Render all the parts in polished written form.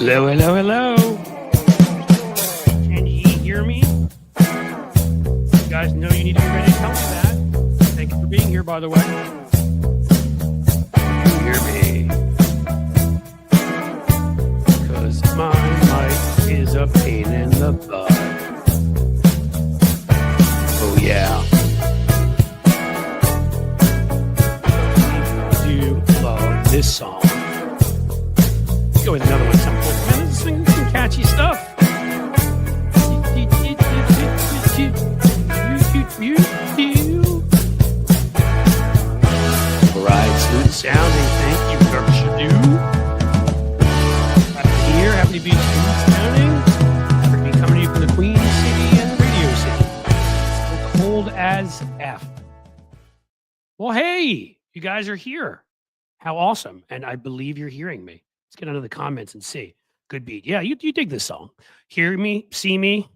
Hello, hello, hello. Can you hear me? You guys know you need to be ready to tell me that. Thank you for being here, by the way. Can you hear me? Because my mic is a pain in the butt. Oh, yeah. I do love this song. Go with another one some point. Man, this is some catchy stuff. Right, smooth sounding. Thank you, Murkowski. Happy here, happy to be smooth sounding. Happy to be coming to you from the Queen City and Radio City. So cold as F. Well, hey, you guys are here. How awesome. And I believe you're hearing me. Let's get into the comments and see. Good beat. Yeah, you dig this song. Hear me, see me.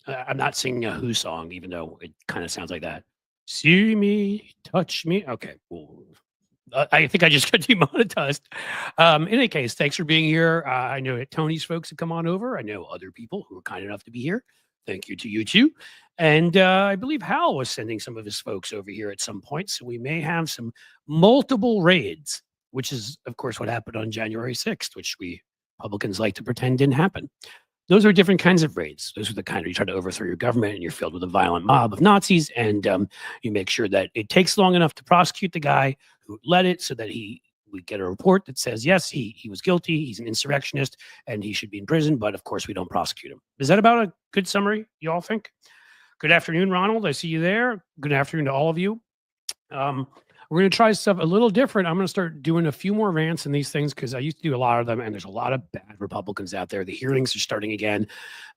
I'm not singing a Who song, even though it kind of sounds like that. See me, touch me. Okay, well, I think I just got demonetized. In any case, thanks for being here. I know that Tony's folks have come on over. I know other people who are kind enough to be here. Thank you to you too. And I believe Hal was sending some of his folks over here at some point. So we may have some multiple raids, which is, of course, what happened on January 6th, which we Republicans like to pretend didn't happen. Those are different kinds of raids. Those are the kind where you try to overthrow your government and you're filled with a violent mob of Nazis, and you make sure that it takes long enough to prosecute the guy who led it so that we get a report that says, yes, he was guilty, he's an insurrectionist, and he should be in prison, but of course we don't prosecute him. Is that about a good summary, you all think? Good afternoon, Ronald. I see you there. Good afternoon to all of you. We're going to try stuff a little different. I'm going to start doing a few more rants in these things because I used to do a lot of them, and there's a lot of bad Republicans out there. The hearings are starting again,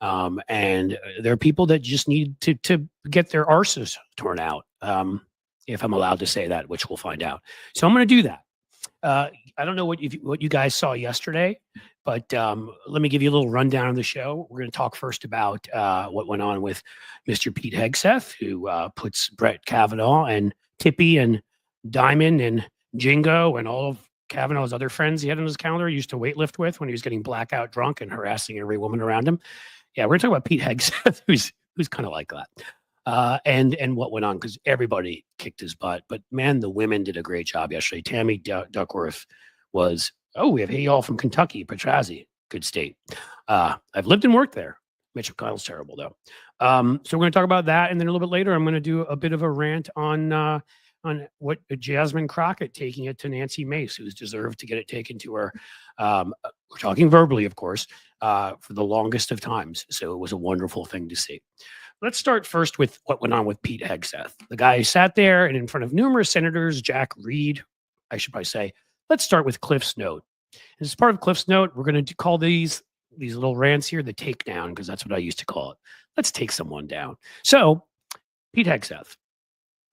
and there are people that just need to get their arses torn out, if I'm allowed to say that, which we'll find out. So I'm going to do that. I don't know what you guys saw yesterday, but let me give you a little rundown of the show. We're going to talk first about what went on with Mr. Pete Hegseth, who puts Brett Kavanaugh and Tippy and Diamond and Jingo and all of Kavanaugh's other friends he had on his calendar, he used to weightlift with when he was getting blackout drunk and harassing every woman around him. Yeah, we're talking about Pete Hegseth, who's kind of like that. And what went on, because everybody kicked his butt. But man, the women did a great job yesterday. Tammy Duckworth was, we have y'all from Kentucky, Petrazi, good state. I've lived and worked there. Mitch McConnell's terrible though. So we're going to talk about that, and then a little bit later, I'm going to do a bit of a rant on what Jasmine Crockett taking it to Nancy Mace, who's deserved to get it taken to her. We're talking verbally, of course, for the longest of times. So it was a wonderful thing to see. Let's start first with what went on with Pete Hegseth. The guy sat there and in front of numerous senators, Jack Reed, I should probably say. Let's start with Cliff's Note. As part of Cliff's Note, we're going to call these little rants here the Takedown, because that's what I used to call it. Let's take someone down. So, Pete Hegseth.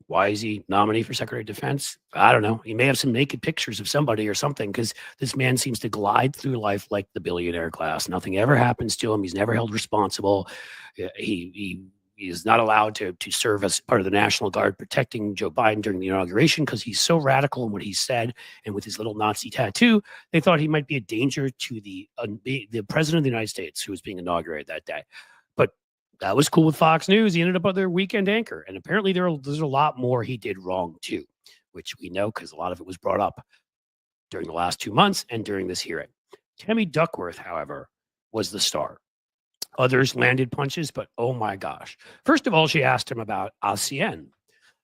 Why is he nominee for Secretary of Defense? I don't know. He may have some naked pictures of somebody or something, because this man seems to glide through life like the billionaire class. Nothing ever happens to him. He's never held responsible. He is not allowed to serve as part of the National Guard protecting Joe Biden during the inauguration because he's so radical in what he said. And with his little Nazi tattoo, they thought he might be a danger to the president of the United States who was being inaugurated that day. But that was cool with Fox News. He ended up on their weekend anchor. And apparently there's a lot more he did wrong too, which we know because a lot of it was brought up during the last 2 months and during this hearing. Tammy Duckworth, however, was the star. Others landed punches, but oh my gosh. First of all, she asked him about ASEAN.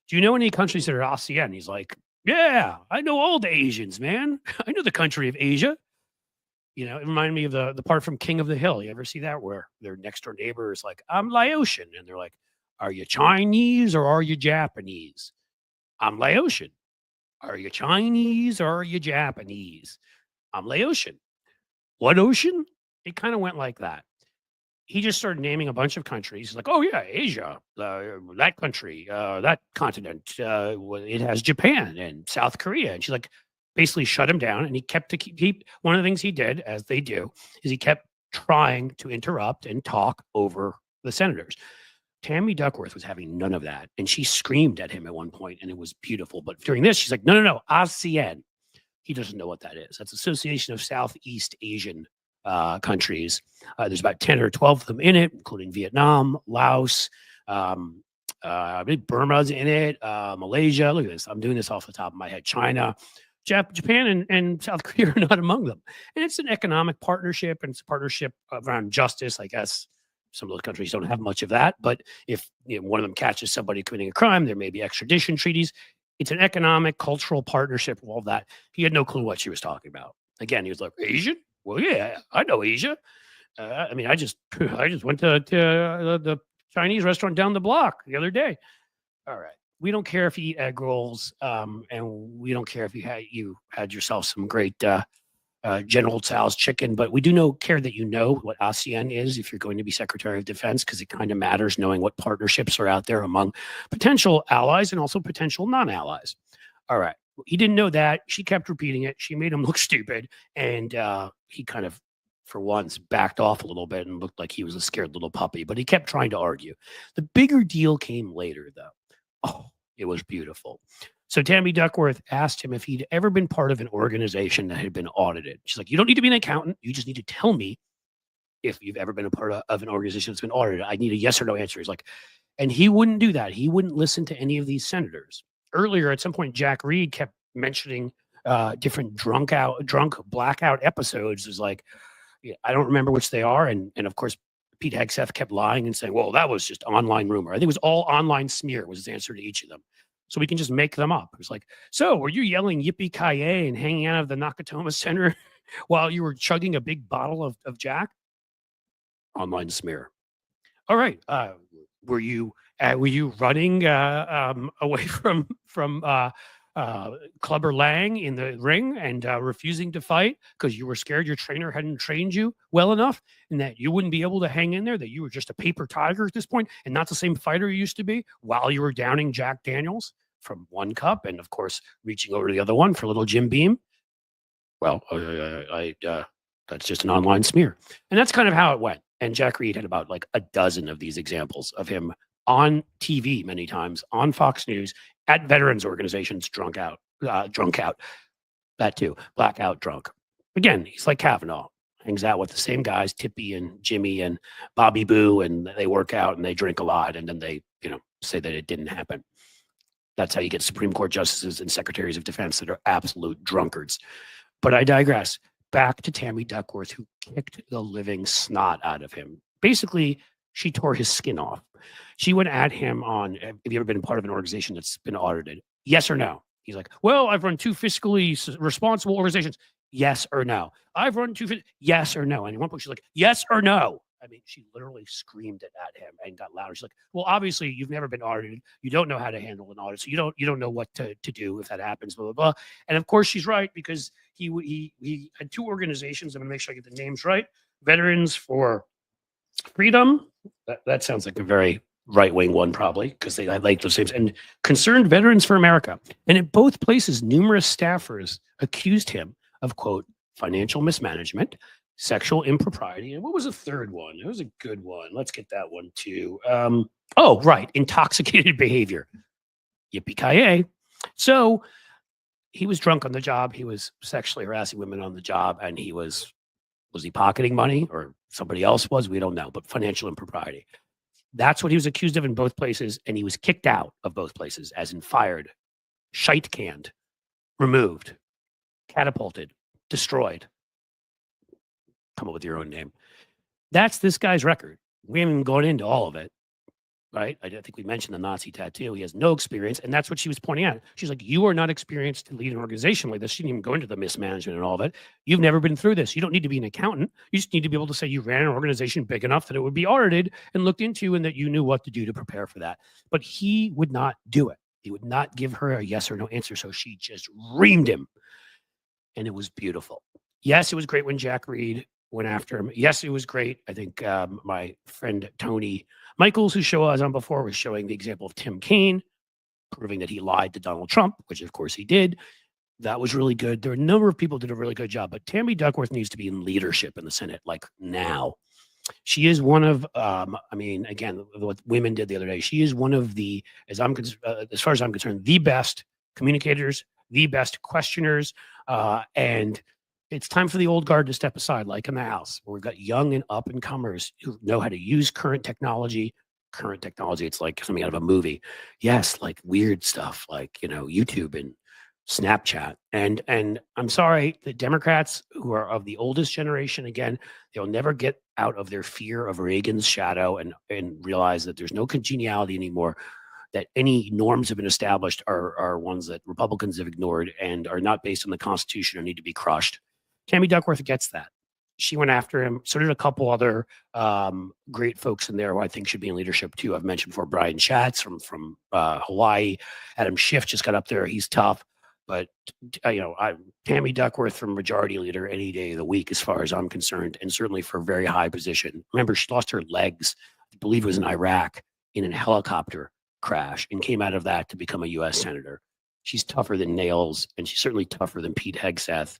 Do you know any countries that are ASEAN? He's like, yeah, I know all the Asians, man. I know the country of Asia. You know, it reminded me of the part from King of the Hill. You ever see that, where their next door neighbor is like, I'm Laotian. And they're like, are you Chinese or are you Japanese? I'm Laotian. Are you Chinese or are you Japanese? I'm Laotian. What ocean? It kind of went like that. He just started naming a bunch of countries. He's like, oh yeah, Asia, that country, that continent. It has Japan and South Korea. And she's like, basically shut him down. And he kept to keep one of the things he did, as they do, is he kept trying to interrupt and talk over the senators. Tammy Duckworth was having none of that. And she screamed at him at one point, and it was beautiful. But during this, she's like, no, ASEAN. He doesn't know what that is. That's Association of Southeast Asian countries. There's about 10 or 12 of them in it, including Vietnam, Laos, I believe Burma's in it, Malaysia. Look at this. I'm doing this off the top of my head. China, Japan, and South Korea are not among them. And it's an economic partnership, and it's a partnership around justice. I guess some of those countries don't have much of that. But if one of them catches somebody committing a crime, there may be extradition treaties. It's an economic, cultural partnership, all that. He had no clue what she was talking about. Again, he was like, Asian? Well, yeah, I know Asia. I mean, I just went to the Chinese restaurant down the block the other day. All right. We don't care if you eat egg rolls, and we don't care if you had yourself some great General Tso's chicken, but we do care that you know what ASEAN is if you're going to be Secretary of Defense, because it kind of matters knowing what partnerships are out there among potential allies and also potential non-allies. All right. He didn't know that. She kept repeating it. She made him look stupid, and he kind of, for once, backed off a little bit and looked like he was a scared little puppy, but he kept trying to argue. The bigger deal came later, though. Oh, it was beautiful. So Tammy Duckworth asked him if he'd ever been part of an organization that had been audited. She's like, you don't need to be an accountant. You just need to tell me if you've ever been a part of an organization that's been audited. I need a yes or no answer. He's like, and he wouldn't do that. He wouldn't listen to any of these senators. Earlier, at some point, Jack Reed kept mentioning different drunk blackout episodes. It's like, I don't remember which they are. And of course, Pete Hegseth kept lying and saying, well, that was just online rumor. I think it was all online smear was his answer to each of them. So we can just make them up. It was like, so were you yelling yippee-ki-yay and hanging out of the Nakatomi Center while you were chugging a big bottle of Jack? Online smear. All right. Were you running away from Clubber Lang in the ring and refusing to fight because you were scared your trainer hadn't trained you well enough and that you wouldn't be able to hang in there, that you were just a paper tiger at this point and not the same fighter you used to be while you were downing Jack Daniels from one cup and, of course, reaching over to the other one for a little Jim Beam? Well, that's just an online smear. And that's kind of how it went. And Jack Reed had about like a dozen of these examples of him on TV many times, on Fox News, at veterans organizations, drunk out, that too, blackout drunk. Again, he's like Kavanaugh, hangs out with the same guys, Tippy and Jimmy and Bobby Boo, and they work out and they drink a lot, and then they, say that it didn't happen. That's how you get Supreme Court justices and secretaries of defense that are absolute drunkards. But I digress. Back to Tammy Duckworth, who kicked the living snot out of him. Basically, she tore his skin off. She went at him on, have you ever been part of an organization that's been audited? Yes or no? He's like, well, I've run 2 fiscally responsible organizations. Yes or no? I've run 2, yes or no? And at one point she's like, yes or no? I mean, she literally screamed it at him and got louder. She's like, well, obviously you've never been audited. You don't know how to handle an audit. So you don't know what to do if that happens, blah, blah, blah. And of course she's right, because he had 2 organizations. I'm gonna make sure I get the names right. Veterans for Freedom. That sounds like a very right-wing one, probably, because I like those names. And Concerned Veterans for America. And in both places, numerous staffers accused him of, quote, financial mismanagement, sexual impropriety. And what was the third one? It was a good one. Let's get that one too. Intoxicated behavior. Yippee-ki-yay. So he was drunk on the job. He was sexually harassing women on the job. And was he pocketing money, or somebody else was? We don't know. But financial impropriety. That's what he was accused of in both places. And he was kicked out of both places, as in fired, shite canned, removed, catapulted, destroyed. Come up with your own name. That's this guy's record. We haven't even gone into all of it, right? I think we mentioned the Nazi tattoo. He has no experience, and that's what she was pointing out. She's like, you are not experienced to lead an organization like this. She didn't even go into the mismanagement and all of it. You've never been through this. You don't need to be an accountant. You just need to be able to say you ran an organization big enough that it would be audited and looked into, and that you knew what to do to prepare for that. But he would not do it. He would not give her a yes or no answer, so she just reamed him, and it was beautiful. Yes, it was great when Jack Reed went after him. Yes, it was great. I think my friend Tony Michaels, whose show I was on before, was showing the example of Tim Kaine, proving that he lied to Donald Trump, which of course he did. That was really good. There were a number of people who did a really good job, but Tammy Duckworth needs to be in leadership in the Senate, like now. She is one of, again, what women did the other day. She is one of the, as far as I'm concerned, the best communicators, the best questioners, and It's time for the old guard to step aside, like in the House, where we've got young and up and comers who know how to use current technology. Current technology, it's like something out of a movie. Yes, like weird stuff, like YouTube and Snapchat. And I'm sorry, the Democrats who are of the oldest generation, again, they'll never get out of their fear of Reagan's shadow and realize that there's no congeniality anymore, that any norms have been established are ones that Republicans have ignored and are not based on the Constitution or need to be crushed. Tammy Duckworth gets that. She went after him. So did a couple other great folks in there who I think should be in leadership too. I've mentioned before Brian Schatz from Hawaii. Adam Schiff just got up there. He's tough. But, Tammy Duckworth from Majority Leader any day of the week, as far as I'm concerned, and certainly for a very high position. Remember, she lost her legs, I believe it was in Iraq, in a helicopter crash, and came out of that to become a U.S. Senator. She's tougher than nails, and she's certainly tougher than Pete Hegseth.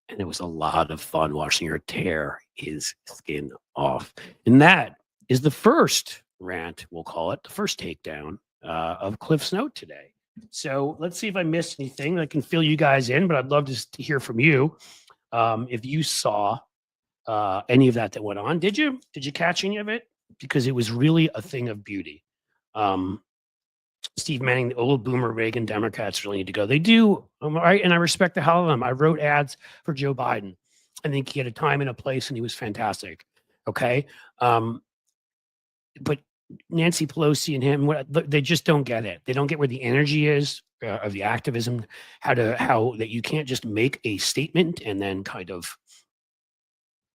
And it was a lot of fun watching her tear his skin off. And that is the first rant, we'll call it, the first takedown of Cliff's Note today. So let's see if I missed anything. I can fill you guys in, but I'd love to hear from you. If you saw any of that went on. Did you catch any of it? Because it was really a thing of beauty. Steve Manning, the old boomer Reagan Democrats really need to go. They do, right? And I respect the hell of them. I wrote ads for Joe Biden. I think he had a time and a place, and he was fantastic. Okay, but Nancy Pelosi and him, they just don't get it. They don't get where the energy is of the activism. How that you can't just make a statement and then kind of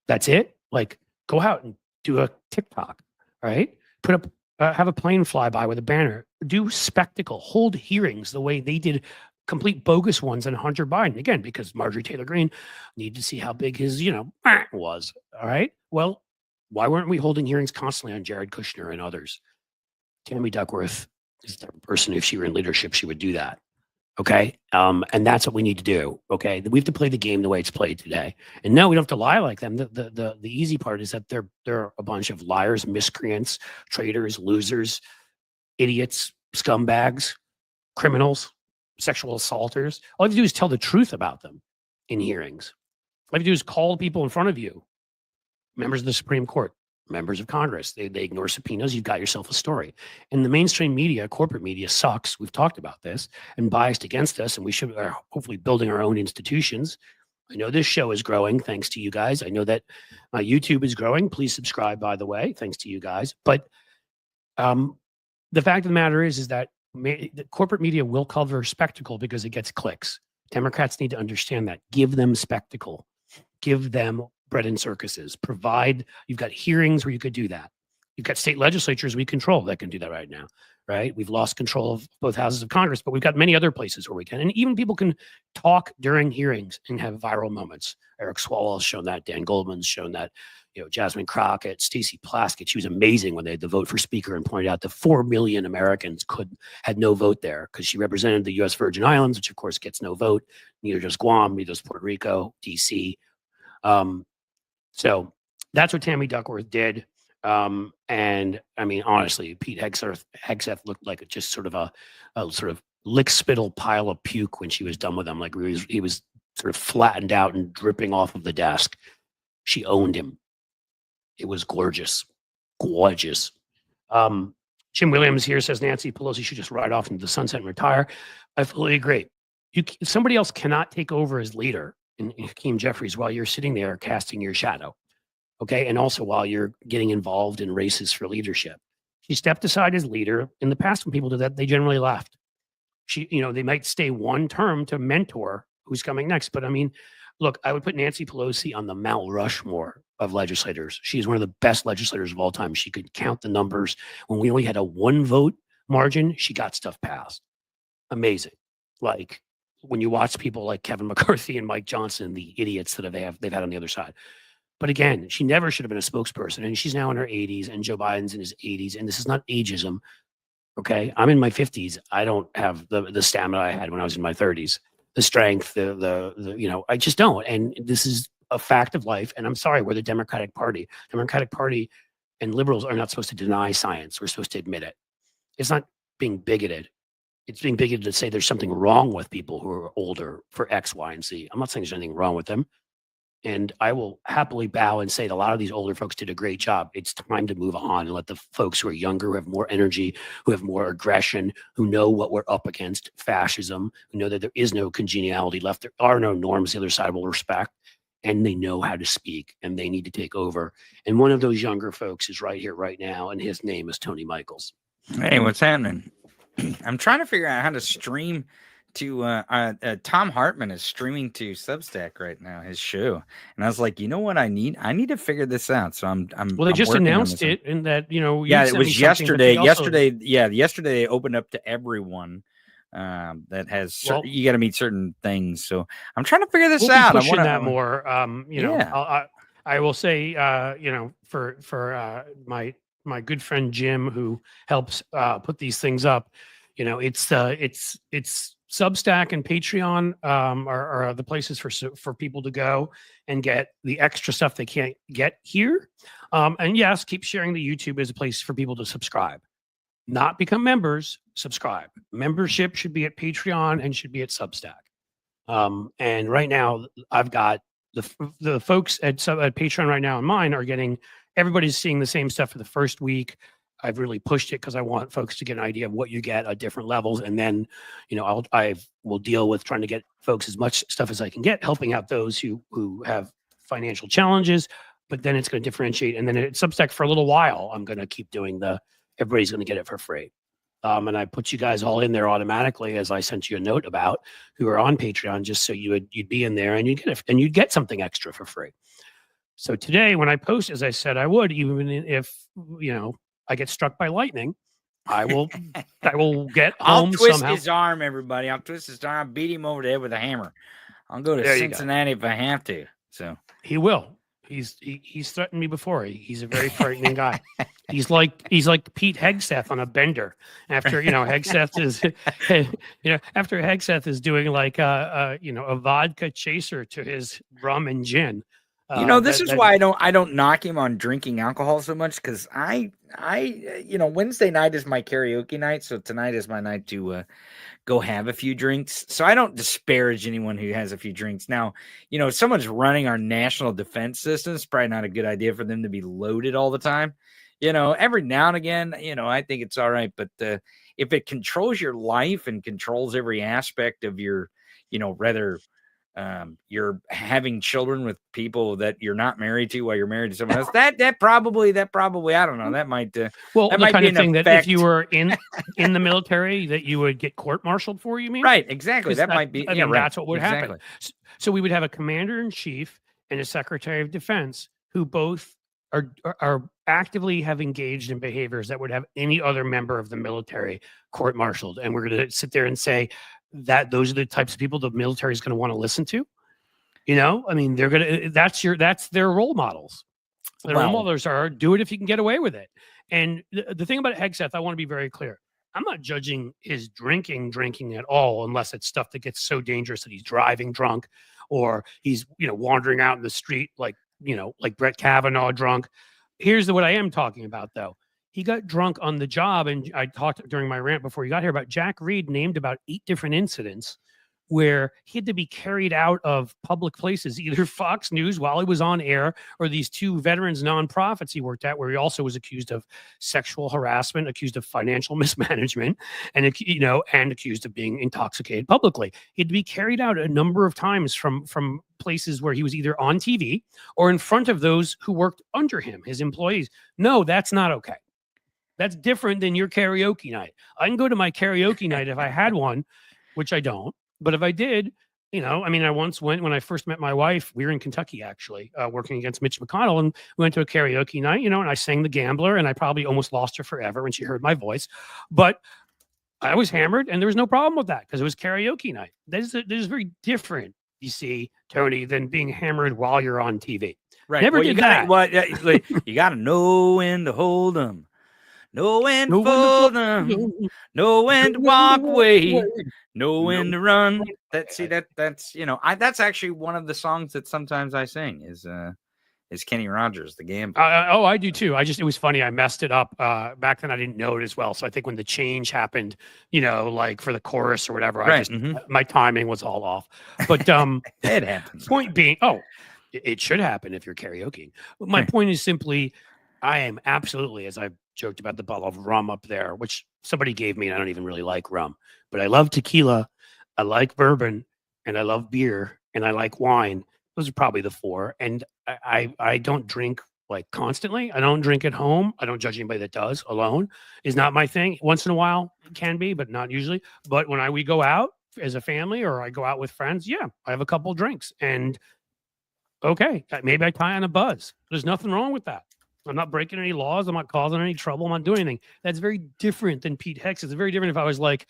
that's it. Like go out and do a TikTok, right? Put up. Have a plane fly by with a banner, do spectacle, hold hearings the way they did complete bogus ones on Hunter Biden. Again, because Marjorie Taylor Greene needed to see how big his, was. All right. Well, why weren't we holding hearings constantly on Jared Kushner and others? Tammy Duckworth is the type of person, if she were in leadership, she would do that. Okay. And that's what we need to do. Okay. We have to play the game the way it's played today. And no, we don't have to lie like them. The easy part is that they're a bunch of liars, miscreants, traitors, losers, idiots, scumbags, criminals, sexual assaulters. All you have to do is tell the truth about them in hearings. All you have to do is call people in front of you, members of the Supreme Court, members of Congress. They ignore subpoenas. You've got yourself a story. And the mainstream media, corporate media sucks. We've talked about this and biased against us. And we should hopefully building our own institutions. I know this show is growing thanks to you guys. I know that my YouTube is growing. Please subscribe, by the way, thanks to you guys. But the fact of the matter is that the corporate media will cover spectacle because it gets clicks. Democrats need to understand that. Give them spectacle. Give them bread and circuses. Provide, you've got hearings where you could do that. You've got state legislatures we control that can do that right now, right? We've lost control of both houses of Congress, but we've got many other places where we can. And even people can talk during hearings and have viral moments. Eric Swalwell's shown that. Dan Goldman's shown that. Jasmine Crockett, Stacey Plaskett, she was amazing when they had the vote for speaker and pointed out that 4 million Americans had no vote there because she represented the U.S. Virgin Islands, which of course gets no vote. Neither does Guam, neither does Puerto Rico, D.C. So that's what Tammy Duckworth did. And I mean, honestly, Pete Hegseth looked like just sort of a sort of lick spittle pile of puke when she was done with him. Like he was sort of flattened out and dripping off of the desk. She owned him. It was gorgeous. Gorgeous. Jim Williams here says Nancy Pelosi should just ride off into the sunset and retire. I fully agree. Somebody else cannot take over as leader in Hakeem Jeffries while you're sitting there casting your shadow. Okay. And also while you're getting involved in races for leadership. She stepped aside as leader. In the past, when people did that, they generally left. They might stay one term to mentor who's coming next. But I mean, look, I would put Nancy Pelosi on the Mount Rushmore of legislators. She's one of the best legislators of all time. She could count the numbers. When we only had a 1 vote margin, she got stuff passed. Amazing. Like when you watch people like Kevin McCarthy and Mike Johnson, the idiots that they've had on the other side. But again, she never should have been a spokesperson. And she's now in her 80s and Joe Biden's in his 80s. And this is not ageism. Okay. I'm in my 50s. I don't have the stamina I had when I was in my 30s. The strength, I just don't. And this is a fact of life. And I'm sorry, we're the Democratic Party. Democratic Party and liberals are not supposed to deny science. We're supposed to admit it. It's not being bigoted. It's being bigoted to say there's something wrong with people who are older for X, Y, and Z. I'm not saying there's anything wrong with them. And I will happily bow and say that a lot of these older folks did a great job. It's time to move on and let the folks who are younger, who have more energy, who have more aggression, who know what we're up against, fascism, who know that there is no congeniality left. There are no norms the other side will respect, and they know how to speak, and they need to take over. And one of those younger folks is right here, right now, and his name is Tony Michaels. Hey, what's happening? I'm trying to figure out how to stream to Tom Hartman is streaming to Substack right now, his show. And I was like, you know what I need? I need to figure this out. So I'm well, they just announced it, and that, you know, yeah, it was yesterday. Yesterday they opened up to everyone that has you got to meet certain things. So I'm trying to figure this out. I want that more. You know, I will say, you know, for my good friend Jim, who helps put these things up, you know, it's Substack and Patreon are the places for people to go and get the extra stuff they can't get here. And yes, keep sharing the YouTube as a place for people to subscribe, not become members, subscribe. Membership should be at Patreon and should be at Substack. And right now I've got the folks at Patreon right now and mine are getting, everybody's seeing the same stuff for the first week. I've really pushed it because I want folks to get an idea of what you get at different levels. And then, you know, I will deal with trying to get folks as much stuff as I can get, helping out those who have financial challenges, but then it's going to differentiate. And then at Substack for a little while, I'm going to keep doing everybody's going to get it for free. And I put you guys all in there automatically, as I sent you a note about, who are on Patreon, just so you'd be in there and you'd get something extra for free. So today when I post, as I said I would, even if, you know, I get struck by lightning, I will get home. I'll twist somehow. His arm, everybody. I'll twist his arm. I'll beat him over the head with a hammer. I'll go to Cincinnati if I have to. So he will. He's threatened me before. He's a very frightening guy. He's like Pete Hegseth on a bender. After, you know, Hegseth is, you know, after Hegseth is doing like you know, a vodka chaser to his rum and gin. You know, this is why I don't knock him on drinking alcohol so much, because I you know, Wednesday night is my karaoke night, so tonight is my night to go have a few drinks. So I don't disparage anyone who has a few drinks. Now, you know, if someone's running our national defense system, it's probably not a good idea for them to be loaded all the time. You know, every now and again, you know, I think it's all right, but if it controls your life and controls every aspect of your, you know, rather. You're having children with people that you're not married to while you're married to someone else. That probably, I don't know. That might, well, that the might kind be of thing effect. That if you were in the military, that you would get court-martialed for. You mean? Right. Exactly. That might be. I mean, right. That's what would happen. So we would have a commander-in-chief and a secretary of defense who both are actively have engaged in behaviors that would have any other member of the military court-martialed, and we're going to sit there and say that those are the types of people the military is going to want to listen to. You know, I mean, they're going to, that's their role models. Their role models are do it if you can get away with it. And the thing about Hegseth, I want to be very clear. I'm not judging his drinking at all, unless it's stuff that gets so dangerous that he's driving drunk or he's, you know, wandering out in the street, like, you know, like Brett Kavanaugh drunk. Here's what I am talking about though. He got drunk on the job, and I talked during my rant before he got here about Jack Reed named about 8 different incidents where he had to be carried out of public places, either Fox News while he was on air, or these 2 veterans nonprofits he worked at, where he also was accused of sexual harassment, accused of financial mismanagement, and, you know, and accused of being intoxicated publicly. He had to be carried out a number of times from places where he was either on TV or in front of those who worked under him, his employees. No, that's not okay. That's different than your karaoke night. I can go to my karaoke night if I had one, which I don't. But if I did, you know, I mean, I once went when I first met my wife. We were in Kentucky, actually, working against Mitch McConnell, and we went to a karaoke night, you know, and I sang The Gambler, and I probably almost lost her forever when she heard my voice. But I was hammered, and there was no problem with that because it was karaoke night. This is very different, you see, Tony, than being hammered while you're on TV. Right. Never did that. You got to know when to hold them. Know when to fold them, know when to walk away, know when to run. That's you know, that's actually one of the songs that sometimes I sing is Kenny Rogers, The Gambler. I do too. It was funny. I messed it up back then. I didn't know it as well. So I think when the change happened, you know, like for the chorus or whatever, my timing was all off. But it happens. Point being, It should happen if you're karaokeing. My point is simply, I am absolutely, as I've joked about the bottle of rum up there, which somebody gave me, and I don't even really like rum, but I love tequila, I like bourbon, and I love beer, and I like wine. Those are probably the four. And I don't drink like constantly. I don't drink at home. I don't judge anybody that does. Alone is not my thing. Once in a while it can be, but not usually. But when we go out as a family or I go out with friends, yeah, I have a couple drinks. And okay, maybe I tie on a buzz. There's nothing wrong with that. I'm not breaking any laws. I'm not causing any trouble. I'm not doing anything. That's very different than Pete Hegseth. It's very different if I was like,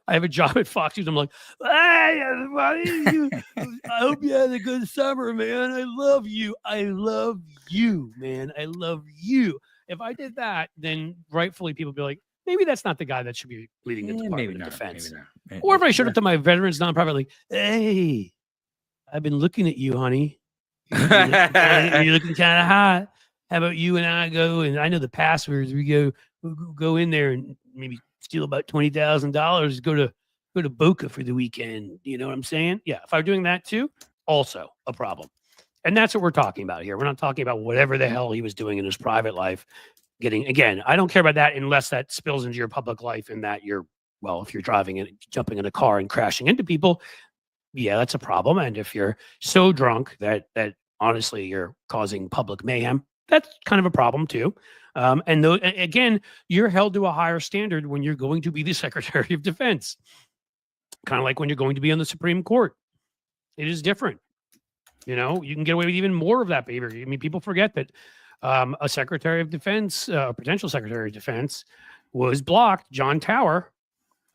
I have a job at Fox News. I'm like, hey, everybody, I hope you had a good summer, man. I love you. I love you, man. I love you. If I did that, then rightfully people be like, maybe that's not the guy that should be leading the Department of Defense. Or if I showed up to my veterans nonprofit, like, hey, I've been looking at you, honey. You're looking kind of hot. How about you and I go, and I know the passwords. We go in there and maybe steal about $20,000. Go to Boca for the weekend. You know what I'm saying? Yeah. If I'm doing that too, also a problem. And that's what we're talking about here. We're not talking about whatever the hell he was doing in his private life. Again, I don't care about that unless that spills into your public life and that if you're driving and jumping in a car and crashing into people, yeah, that's a problem. And if you're so drunk that honestly you're causing public mayhem, that's kind of a problem too. Again, you're held to a higher standard when you're going to be the Secretary of Defense. Kind of like when you're going to be on the Supreme Court. It is different. You know, you can get away with even more of that behavior. I mean, people forget that a Secretary of Defense, a potential Secretary of Defense, was blocked. John Tower,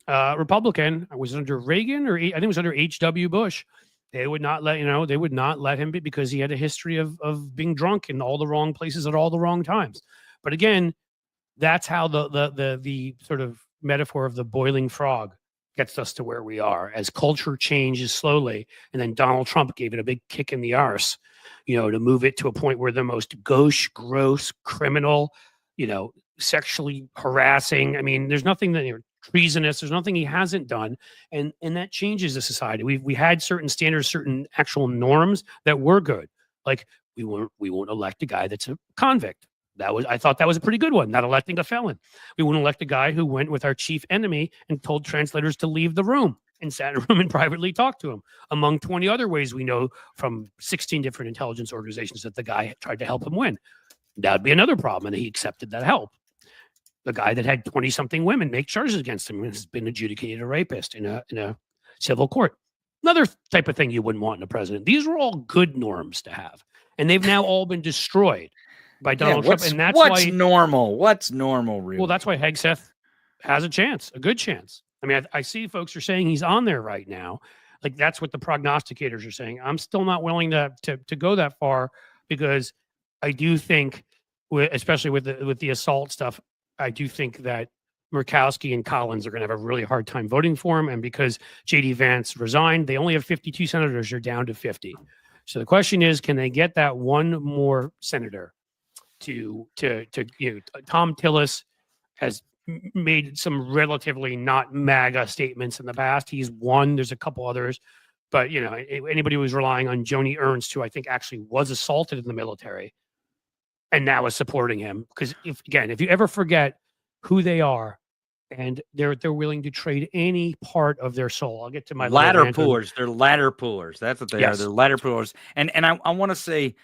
Republican, was under Reagan, or I think it was under H.W. Bush. They would not let him be because he had a history of being drunk in all the wrong places at all the wrong times. But again, that's how the sort of metaphor of the boiling frog gets us to where we are as culture changes slowly. And then Donald Trump gave it a big kick in the arse, to move it to a point where the most gauche, gross, criminal, sexually harassing. I mean, there's nothing that treasonous. There's nothing he hasn't done, and that changes the society. We had certain standards, certain actual norms that were good. Like we won't elect a guy that's a convict. I thought that was a pretty good one. Not electing a felon. We won't elect a guy who went with our chief enemy and told translators to leave the room and sat in a room and privately talked to him. Among 20 other ways we know from 16 different intelligence organizations that the guy tried to help him win. That would be another problem, and he accepted that help. The guy that had 20-something women make charges against him has been adjudicated a rapist in a civil court. Another type of thing you wouldn't want in a president. These were all good norms to have, and they've now all been destroyed by Donald Trump. And that's what's normal. What's normal, really? Well, that's why Hegseth has a good chance. I mean, I see folks are saying he's on there right now. Like that's what the prognosticators are saying. I'm still not willing to go that far because I do think, especially with the assault stuff, I do think that Murkowski and Collins are going to have a really hard time voting for him. And because J.D. Vance resigned, they only have 52 senators. They're down to 50. So the question is, can they get that one more senator to Tom Tillis has made some relatively not MAGA statements in the past. He's one. There's a couple others. But, anybody who was relying on Joni Ernst, who I think actually was assaulted in the military and now is supporting him. Because if you ever forget who they are and they're willing to trade any part of their soul. I'll get to my ladder pullers. They're ladder pullers. That's what they are. They're ladder pullers. And I want to say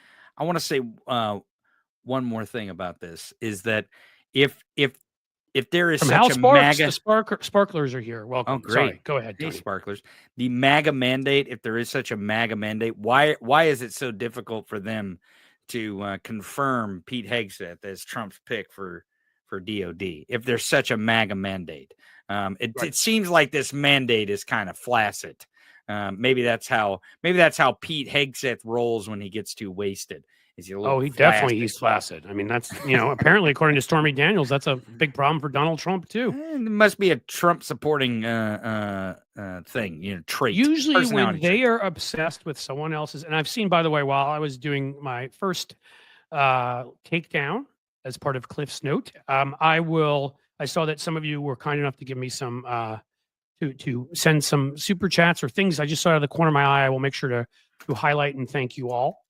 one more thing about this is that if there is from such Hal a Sparks, MAGA, the sparklers are here. Welcome. Oh, great. Sorry. Go ahead. Hey, sparklers. The MAGA mandate, if there is such a MAGA mandate, why is it so difficult for them to confirm Pete Hegseth as Trump's pick for DOD? If there's such a MAGA mandate, it seems like this mandate is kind of flaccid. Maybe that's how Pete Hegseth rolls when he gets too wasted. He's flaccid. I mean, that's, apparently according to Stormy Daniels, that's a big problem for Donald Trump too. It must be a Trump supporting thing, trait. Usually when they are obsessed with someone else's, and I've seen, by the way, while I was doing my first takedown as part of Cliff's note, I saw that some of you were kind enough to give me some to send some super chats or things I just saw out of the corner of my eye. I will make sure to to highlight and thank you all.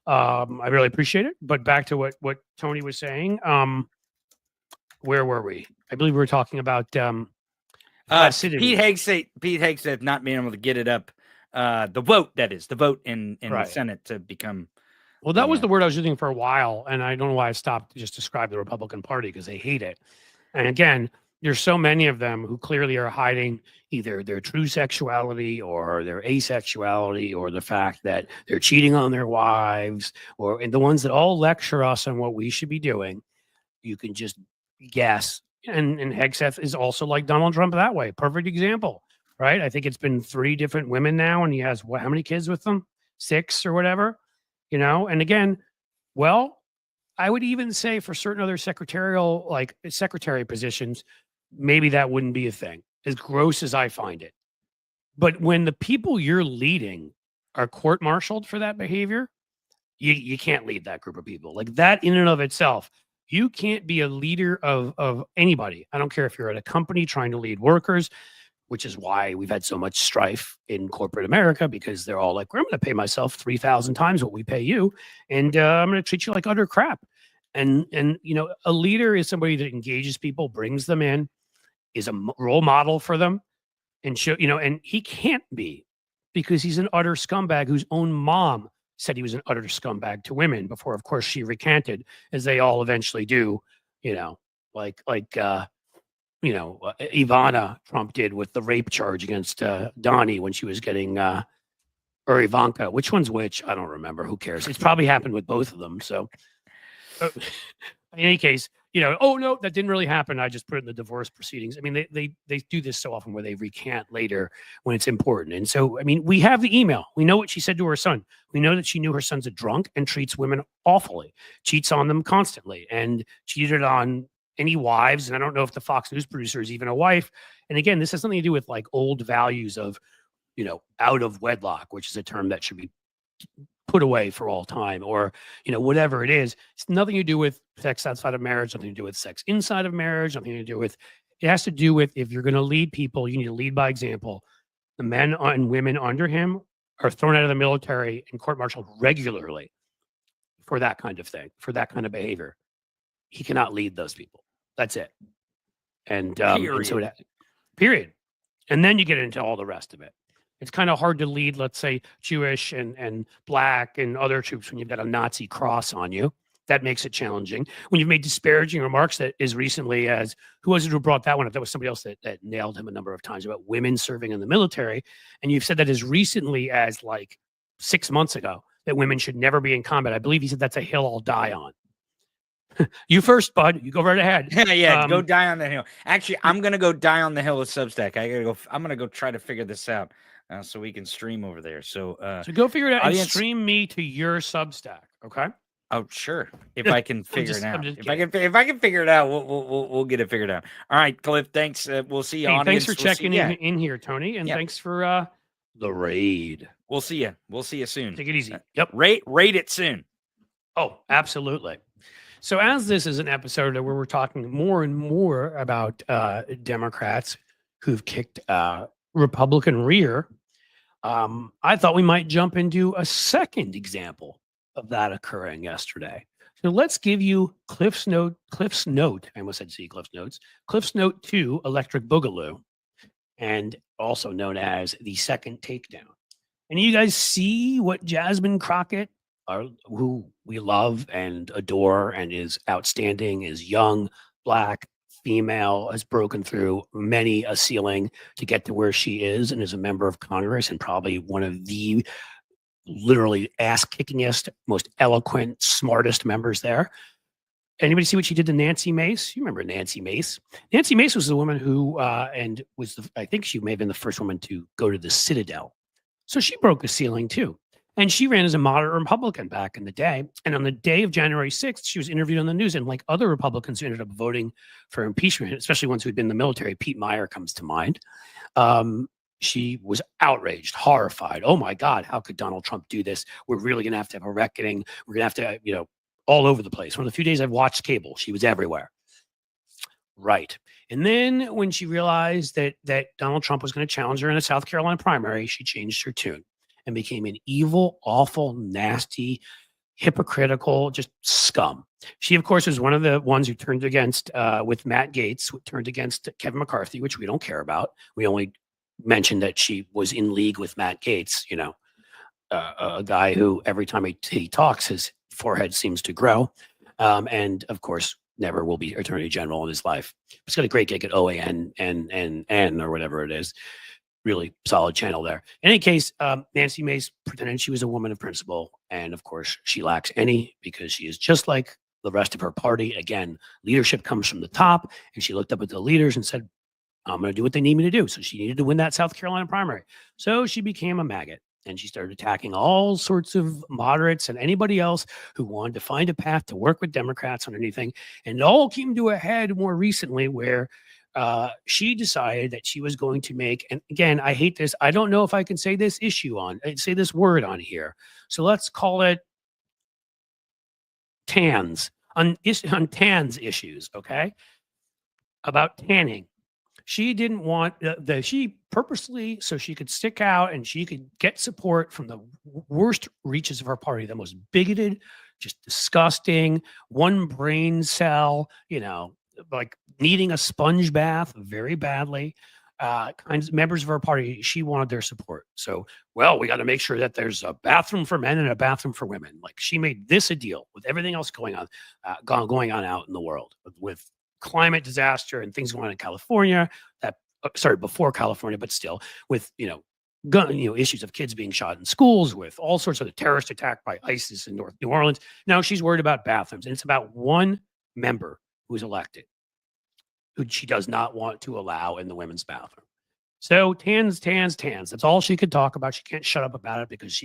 I really appreciate it. But back to what Tony was saying. Where were we? I believe we were talking about Pete Hegseth not being able to get it up. The vote, that is, the vote in the Senate to become. Well, that was the word I was using for a while, and I don't know why I stopped to just describe the Republican Party because they hate it. And again, there's so many of them who clearly are hiding either their true sexuality or their asexuality or the fact that they're cheating on their wives, and the ones that all lecture us on what we should be doing. You can just guess. And Hegseth is also like Donald Trump that way. Perfect example, right? I think it's been 3 different women now, and he has how many kids with them? 6 or whatever, And again, well, I would even say for certain other secretary positions, maybe that wouldn't be a thing, as gross as I find it. But when the people you're leading are court-martialed for that behavior, you can't lead that group of people. Like that in and of itself, you can't be a leader of anybody. I don't care if you're at a company trying to lead workers, which is why we've had so much strife in corporate America, because they're all like, I'm going to pay myself 3,000 times what we pay you, and I'm going to treat you like utter crap. And a leader is somebody that engages people, brings them in, is a role model for them, and and he can't be, because he's an utter scumbag whose own mom said he was an utter scumbag to women before, of course, she recanted, as they all eventually do, like Ivana Trump did with the rape charge against Donnie when she was getting, or Ivanka, which one's which? I don't remember. Who cares? It's probably happened with both of them. So in any case, oh no, that didn't really happen. I just put it in the divorce proceedings. I mean, they do this so often where they recant later when it's important. And so, I mean, we have the email. We know what she said to her son. We know that she knew her son's a drunk and treats women awfully, cheats on them constantly, and cheated on any wives. And I don't know if the Fox News producer is even a wife. And again, this has something to do with like old values of, out of wedlock, which is a term that should be put away for all time, or whatever it is. It's nothing to do with sex outside of marriage, nothing to do with sex inside of marriage, nothing to do with, it has to do with, if you're going to lead people, you need to lead by example. The men and women under him are thrown out of the military and court-martialed regularly for that kind of thing, for that kind of behavior. He cannot lead those people. That's it. And so period. And then you get into all the rest of it. It's kind of hard to lead, let's say, Jewish and Black and other troops when you've got a Nazi cross on you. That makes it challenging. When you've made disparaging remarks that as recently as, who was it who brought that one up? That was somebody else that nailed him a number of times about women serving in the military. And you've said that as recently as like 6 months ago, that women should never be in combat. I believe he said that's a hill I'll die on. You first, bud. You go right ahead. Yeah, go die on the hill. Actually, I'm gonna go die on the hill with Substack. I'm gonna go try to figure this out so we can stream over there. So go figure it out and stream me to your Substack. Okay. Oh, sure. If I can figure it out. If I can figure it out, we'll get it figured out. All right, Cliff. Thanks. We'll see you. Hey, thanks for checking in here, Tony, and thanks for the raid. We'll see you. We'll see you soon. Take it easy. Yep. Rate it soon. Oh, absolutely. So as this is an episode where we're talking more and more about Democrats who've kicked Republican rear, I thought we might jump into a second example of that occurring yesterday. So let's give you Cliff's Note. I almost said Cliff's Notes. Cliff's Note 2, Electric Boogaloo, and also known as the second takedown. And you guys see what Jasmine Crockett, who we love and adore and is outstanding, is young, Black, female, has broken through many a ceiling to get to where she is, and is a member of Congress and probably one of the literally ass-kickingest, most eloquent, smartest members there. Anybody see what she did to Nancy Mace? You remember Nancy Mace? Nancy Mace was the woman who, and was I think she may have been the first woman to go to the Citadel. So she broke a ceiling too. And she ran as a moderate Republican back in the day. And on the day of January 6th, she was interviewed on the news. And like other Republicans who ended up voting for impeachment, especially ones who'd been in the military, Pete Meyer comes to mind. She was outraged, horrified. Oh my God, how could Donald Trump do this? We're really going to have a reckoning. We're going to have to, all over the place. One of the few days I've watched cable, she was everywhere. Right. And then when she realized that Donald Trump was going to challenge her in a South Carolina primary, she changed her tune. and became an evil, awful, nasty, hypocritical, just scum. She, of course, was one of the ones who turned against, with Matt Gaetz, who turned against Kevin McCarthy, which we don't care about. We only mentioned that she was in league with Matt Gaetz, a guy who every time he talks, his forehead seems to grow. And of course, never will be attorney general in his life. He's got a great gig at OAN and or whatever it is. Really solid channel there. In any case, Nancy Mace pretended she was a woman of principle. And of course, she lacks any, because she is just like the rest of her party. Again, leadership comes from the top. And she looked up at the leaders and said, I'm going to do what they need me to do. So she needed to win that South Carolina primary. So she became a maggot. And she started attacking all sorts of moderates and anybody else who wanted to find a path to work with Democrats on anything. And it all came to a head more recently, where she decided that she was going to make, and again, I hate this. I don't know if I can say this say this word on here. So let's call it tans, on tans issues, okay? About tanning. She didn't want she purposely, so she could stick out and she could get support from the worst reaches of her party, the most bigoted, just disgusting, one brain cell, like needing a sponge bath very badly, kinds of members of her party. She wanted their support. So, we got to make sure that there's a bathroom for men and a bathroom for women. Like, she made this a deal with everything else going on out in the world with climate disaster and things going on in California that started before California, but still with, issues of kids being shot in schools, with all sorts of the terrorist attack by ISIS in North New Orleans. Now she's worried about bathrooms, and it's about one member who's elected who she does not want to allow in the women's bathroom. So tans. That's all she could talk about. She can't shut up about it because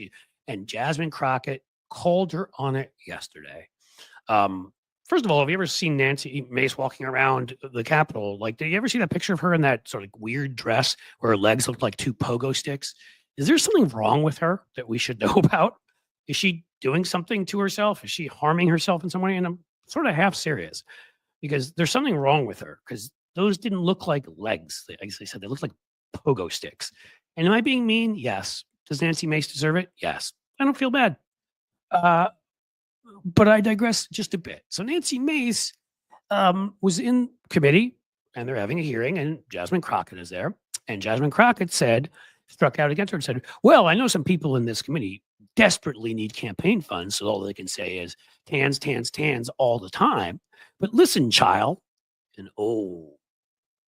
and Jasmine Crockett called her on it yesterday. First of all, have you ever seen Nancy Mace walking around the Capitol? Like, did you ever see that picture of her in that sort of weird dress where her legs looked like two pogo sticks? Is there something wrong with her that we should know about? Is she doing something to herself? Is she harming herself in some way? And I'm sort of half serious, because there's something wrong with her, because those didn't look like legs. As I said, they looked like pogo sticks. And am I being mean? Yes. Does Nancy Mace deserve it? Yes. I don't feel bad. But I digress just a bit. So Nancy Mace was in committee, and they're having a hearing, and Jasmine Crockett is there. And Jasmine Crockett struck out against her and said, well, I know some people in this committee desperately need campaign funds, so all they can say is tans all the time. But listen, child. And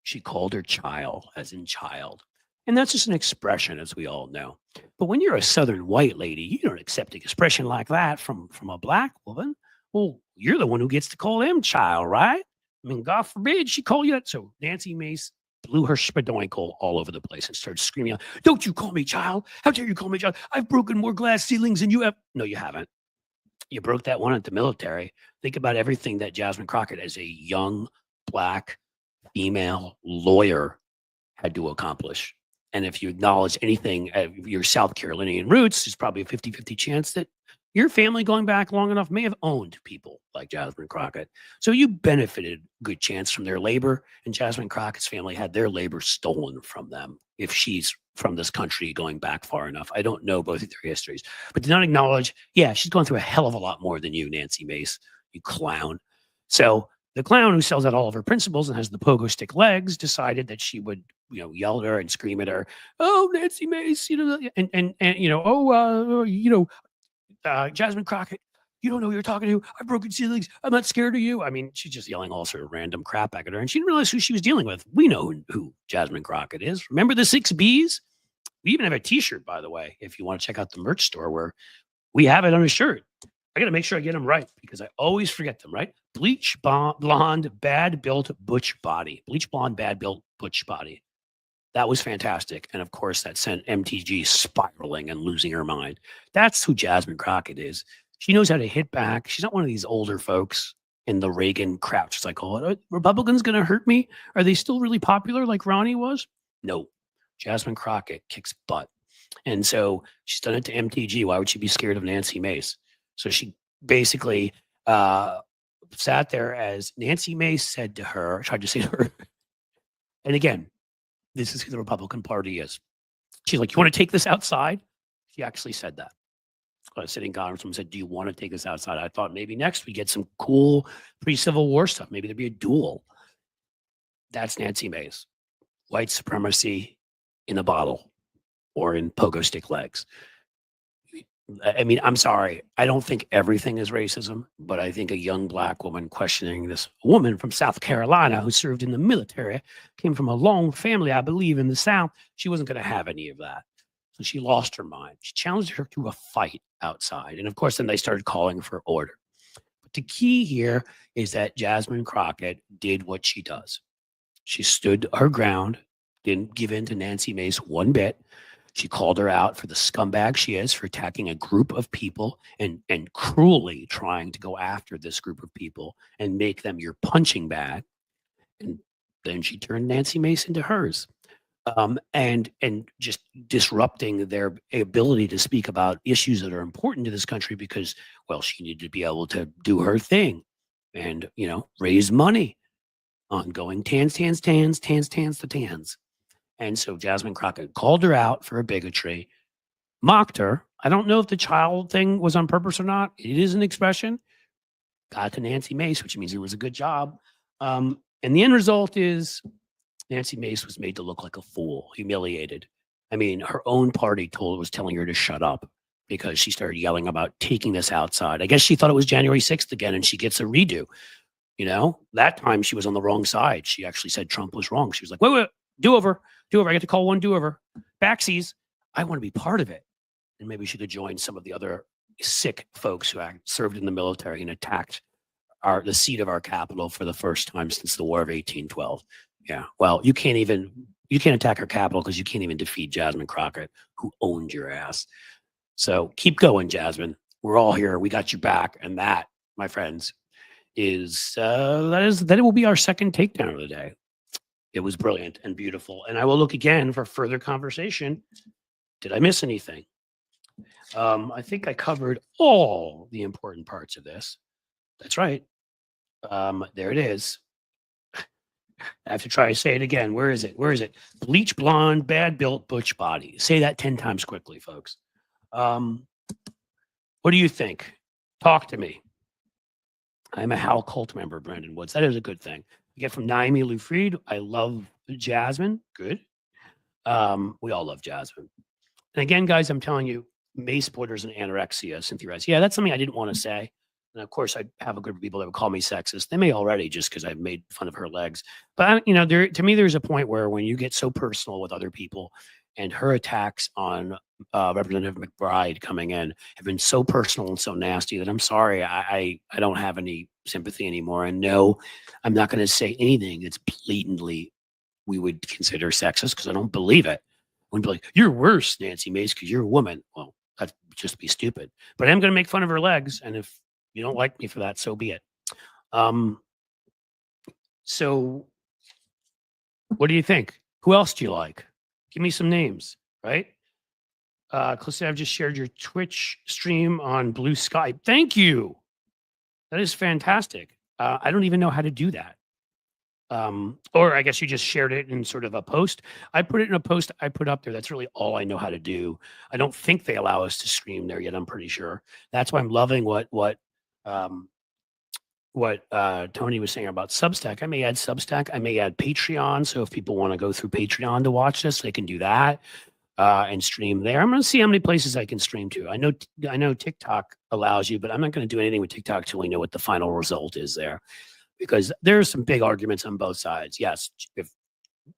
she called her child, as in child. And that's just an expression, as we all know. But when you're a Southern white lady, you don't accept an expression like that from a black woman. Well, you're the one who gets to call them child, right? I mean, God forbid she call you that. So Nancy Mace blew her spadoinkle all over the place and started screaming out, don't you call me child? How dare you call me child? I've broken more glass ceilings than you have. No, you haven't. You broke that one at the military. Think about everything that Jasmine Crockett, as a young black female lawyer, had to accomplish. And if you acknowledge anything of your South Carolinian roots, there's probably a 50-50 chance that your family going back long enough may have owned people like Jasmine Crockett. So you benefited a good chance from their labor, and Jasmine Crockett's family had their labor stolen from them. If she's from this country going back far enough, I don't know both of their histories, but did not acknowledge, she's gone through a hell of a lot more than you, Nancy Mace, you clown. So the clown who sells out all of her principles and has the pogo stick legs decided that she would, yell at her and scream at her. Oh, Nancy Mace, Jasmine Crockett, you don't know who you're talking to. I've broken ceilings. I'm not scared of you. I mean, she's just yelling all sort of random crap back at her, and she didn't realize who she was dealing with. We know who Jasmine Crockett is. Remember the 6 Bs? We even have a t-shirt, by the way, if you want to check out the merch store, where we have it on a shirt. I got to make sure I get them right, because I always forget them, right? Bleach blonde, bad built butch body. Bleach blonde, bad built butch body. That was fantastic. And of course, that sent MTG spiraling and losing her mind. That's who Jasmine Crockett is. She knows how to hit back. She's not one of these older folks in the Reagan crouch. It's like, oh, are Republicans going to hurt me? Are they still really popular like Ronnie was? No. Jasmine Crockett kicks butt. And so she's done it to MTG. Why would she be scared of Nancy Mace? So she basically sat there as Nancy Mace tried to say to her, and again, this is who the Republican Party is. She's like, you want to take this outside? She actually said that. Sitting congressman said, do you want to take this outside? I thought maybe next we get some cool pre-Civil War stuff. Maybe there'd be a duel. That's Nancy Mace. White supremacy in a bottle or in pogo stick legs. I mean, I'm sorry. I don't think everything is racism, but I think a young black woman questioning this woman from South Carolina who served in the military, came from a long family, I believe, in the South. She wasn't going to have any of that. So she lost her mind. She challenged her to a fight outside. And of course, then they started calling for order. But the key here is that Jasmine Crockett did what she does. She stood her ground, didn't give in to Nancy Mace one bit. She called her out for the scumbag she is for attacking a group of people and cruelly trying to go after this group of people and make them your punching bag. And then she turned Nancy Mace into hers. And just disrupting their ability to speak about issues that are important to this country because, well, she needed to be able to do her thing and, you know, raise money on going tans. And so Jasmine Crockett called her out for her bigotry, mocked her. I don't know if the child thing was on purpose or not. It is an expression. Got to Nancy Mace, which means it was a good job. And the end result is Nancy Mace was made to look like a fool, humiliated. I mean, her own party was telling her to shut up because she started yelling about taking this outside. I guess she thought it was January 6th again, and she gets a redo. You know, that time she was on the wrong side. She actually said Trump was wrong. She was like, wait, do-over. I get to call one do-over. Backsies. I want to be part of it. And maybe she could join some of the other sick folks who served in the military and attacked the seat of our capital for the first time since the War of 1812. Yeah. Well, you can't attack our capital because you can't even defeat Jasmine Crockett, who owned your ass. So keep going, Jasmine. We're all here. We got your back. And that, my friends, that will be our second takedown of the day. It was brilliant and beautiful. And I will look again for further conversation. Did I miss anything? I think I covered all the important parts of this. That's right. There it is. I have to try to say it again. Where is it? Bleach blonde, bad built, butch body. Say that 10 times quickly, folks. What do you think? Talk to me. I'm a Hal Cult member, Brandon Woods. That is a good thing. I get from Naomi Lou-Fried. I love Jasmine. Good. We all love Jasmine. And again, guys, I'm telling you, Mace Borders and anorexia, Cynthia Rice. Yeah, that's something I didn't want to say. And of course, I have a group of people that would call me sexist. They may already just because I've made fun of her legs. But, to me, there's a point where when you get so personal with other people and her attacks on Representative McBride coming in have been so personal and so nasty that I'm sorry, I don't have any sympathy anymore. And no, I'm not going to say anything that's blatantly we would consider sexist because I don't believe it. I wouldn't be like, you're worse, Nancy Mace, because you're a woman. Well, that'd just be stupid. But I'm going to make fun of her legs. And if you don't like me for that, so be it. So what do you think? Who else do you like? Give me some names, right? Close, I've just shared your Twitch stream on Blue Sky. Thank you. That is fantastic. I don't even know how to do that. Or I guess you just shared it in sort of a post. I put it in a post I put up there. That's really all I know how to do. I don't think they allow us to stream there yet. I'm pretty sure. That's why I'm loving what Tony was saying about Substack. I may add Substack. I may add Patreon. So if people want to go through Patreon to watch this, they can do that and stream there. I'm going to see how many places I can stream to. I know TikTok allows you, but I'm not going to do anything with TikTok till we know what the final result is there, because there are some big arguments on both sides. Yes, if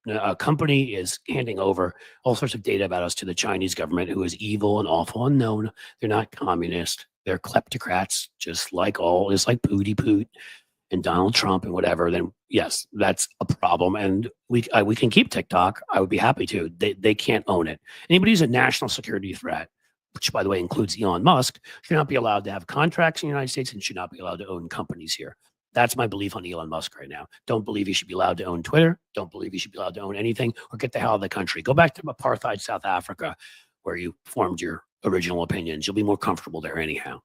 a company is handing over all sorts of data about us to the Chinese government, who is evil and awful and known, they're not communist. They're kleptocrats, just like Pooty Poot and Donald Trump and whatever. Then yes, that's a problem, and we can keep TikTok. I would be happy to. They can't own it. Anybody who's a national security threat, which by the way includes Elon Musk, should not be allowed to have contracts in the United States and should not be allowed to own companies here. That's my belief on Elon Musk right now. Don't believe he should be allowed to own Twitter. Don't believe he should be allowed to own anything, or get the hell out of the country. Go back to apartheid South Africa, where you formed your original opinions. You'll be more comfortable there anyhow.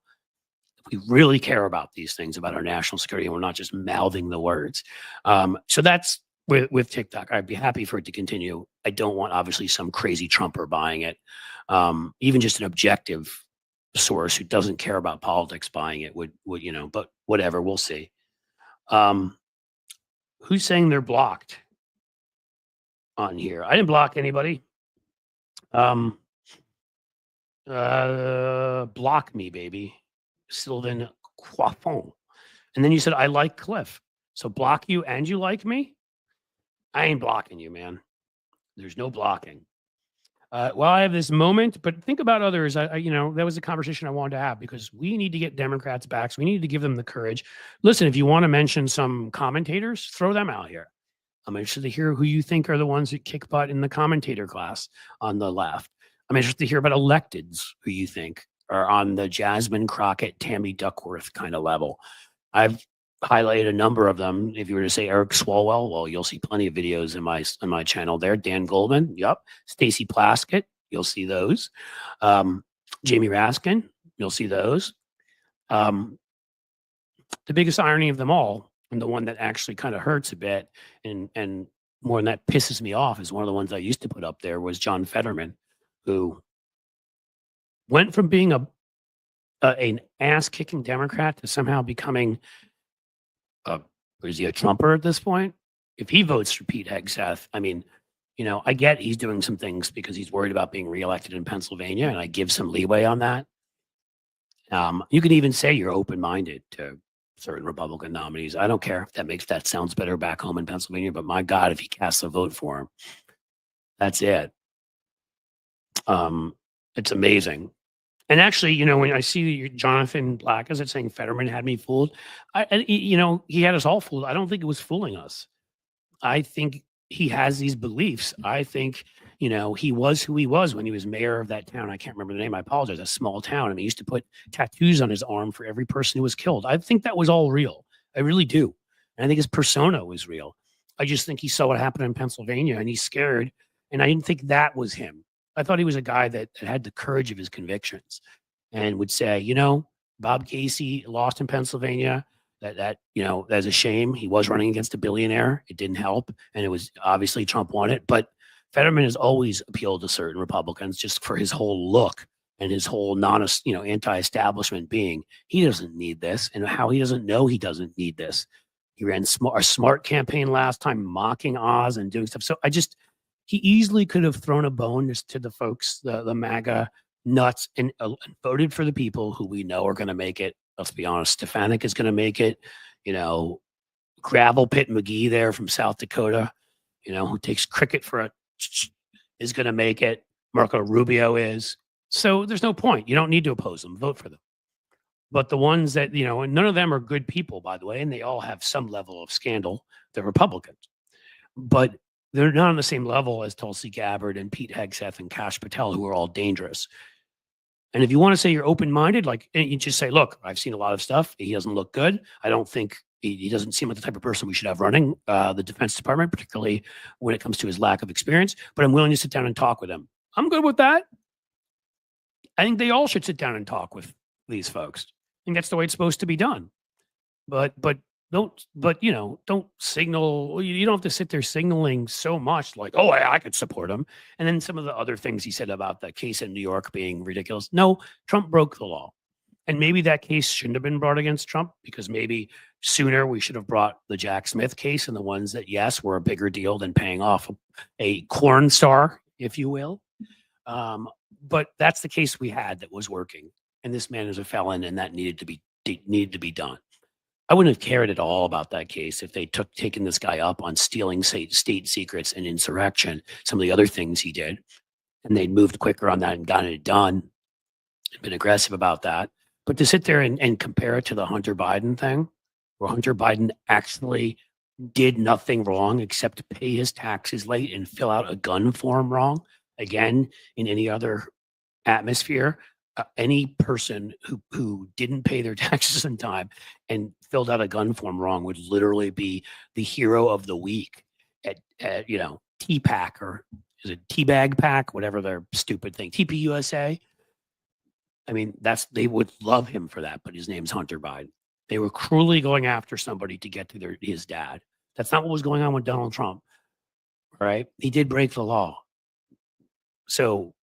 We really care about these things, about our national security, and we're not just mouthing the words. So that's with TikTok. I'd be happy for it to continue. I don't want, obviously, some crazy Trumper buying it. Even just an objective source who doesn't care about politics buying it would but whatever, we'll see. Who's saying they're blocked on here? I didn't block anybody. Block me, baby. Sylvan Coiffon. And then you said, I like Cliff. So block you and you like me? I ain't blocking you, man. There's no blocking. Well, I have this moment, but think about others. That was a conversation I wanted to have because we need to get Democrats back. So we need to give them the courage. Listen, if you want to mention some commentators, throw them out here. I'm interested to hear who you think are the ones that kick butt in the commentator class on the left. I'm interested to hear about electeds who you think are on the Jasmine Crockett, Tammy Duckworth kind of level. I've highlighted a number of them. If you were to say Eric Swalwell, well, you'll see plenty of videos in my channel there. Dan Goldman, yep. Stacey Plaskett, you'll see those. Jamie Raskin, you'll see those. The biggest irony of them all, and the one that actually kind of hurts a bit, and more than that pisses me off, is one of the ones I used to put up there was John Fetterman, who went from being an ass-kicking Democrat to somehow becoming is he a Trumper at this point? If he votes for Pete Hegseth, I mean, I get he's doing some things because he's worried about being reelected in Pennsylvania, and I give some leeway on that. You can even say you're open-minded to certain Republican nominees. I don't care if that sounds better back home in Pennsylvania, but my God, if he casts a vote for him, that's it. It's amazing. And actually, when I see Jonathan Black, is it saying Fetterman had me fooled? He had us all fooled. I don't think it was fooling us. I think he has these beliefs. I think, he was who he was when he was mayor of that town. I can't remember the name. I apologize. A small town. And he used to put tattoos on his arm for every person who was killed. I think that was all real. I really do. And I think his persona was real. I just think he saw what happened in Pennsylvania and he's scared. And I didn't think that was him. I thought he was a guy that had the courage of his convictions and would say, Bob Casey lost in Pennsylvania. That's a shame. He was running against a billionaire. It didn't help. And it was obviously Trump won it. But Fetterman has always appealed to certain Republicans just for his whole look and his whole anti-establishment being. He doesn't need this. And how he doesn't know he doesn't need this. He ran a smart campaign last time, mocking Oz and doing stuff. So he easily could have thrown a bone just to the folks, the MAGA nuts, and voted for the people who we know are going to make it. Let's be honest, Stefanik is going to make it. Gravel Pit McGee there from South Dakota, who takes cricket is going to make it. Marco Rubio is. So there's no point. You don't need to oppose them. Vote for them. But the ones that, and none of them are good people, by the way, and they all have some level of scandal. They're Republicans. But they're not on the same level as Tulsi Gabbard and Pete Hegseth and Kash Patel, who are all dangerous. And if you want to say you're open-minded, you just say, look, I've seen a lot of stuff. He doesn't look good. I don't think he doesn't seem like the type of person we should have running the Defense Department, particularly when it comes to his lack of experience. But I'm willing to sit down and talk with him. I'm good with that. I think they all should sit down and talk with these folks. I think that's the way it's supposed to be done. But don't signal. You don't have to sit there signaling so much like, oh, I could support him. And then some of the other things he said about the case in New York being ridiculous. No, Trump broke the law. And maybe that case shouldn't have been brought against Trump because maybe sooner we should have brought the Jack Smith case and the ones that, yes, were a bigger deal than paying off a corn star, if you will. But that's the case we had that was working. And this man is a felon and that needed to be done. I wouldn't have cared at all about that case if they taken this guy up on stealing state secrets and insurrection, some of the other things he did, and they'd moved quicker on that and gotten it done and been aggressive about that. But to sit there and compare it to the Hunter Biden thing, where Hunter Biden actually did nothing wrong except pay his taxes late and fill out a gun form wrong, again, in any other atmosphere, any person who didn't pay their taxes in time and filled out a gun form wrong would literally be the hero of the week at TPAC, or is it Teabag Pack, whatever their stupid thing, TPUSA. I mean, they would love him for that, but his name's Hunter Biden. They were cruelly going after somebody to get to his dad. That's not what was going on with Donald Trump. All right. He did break the law. So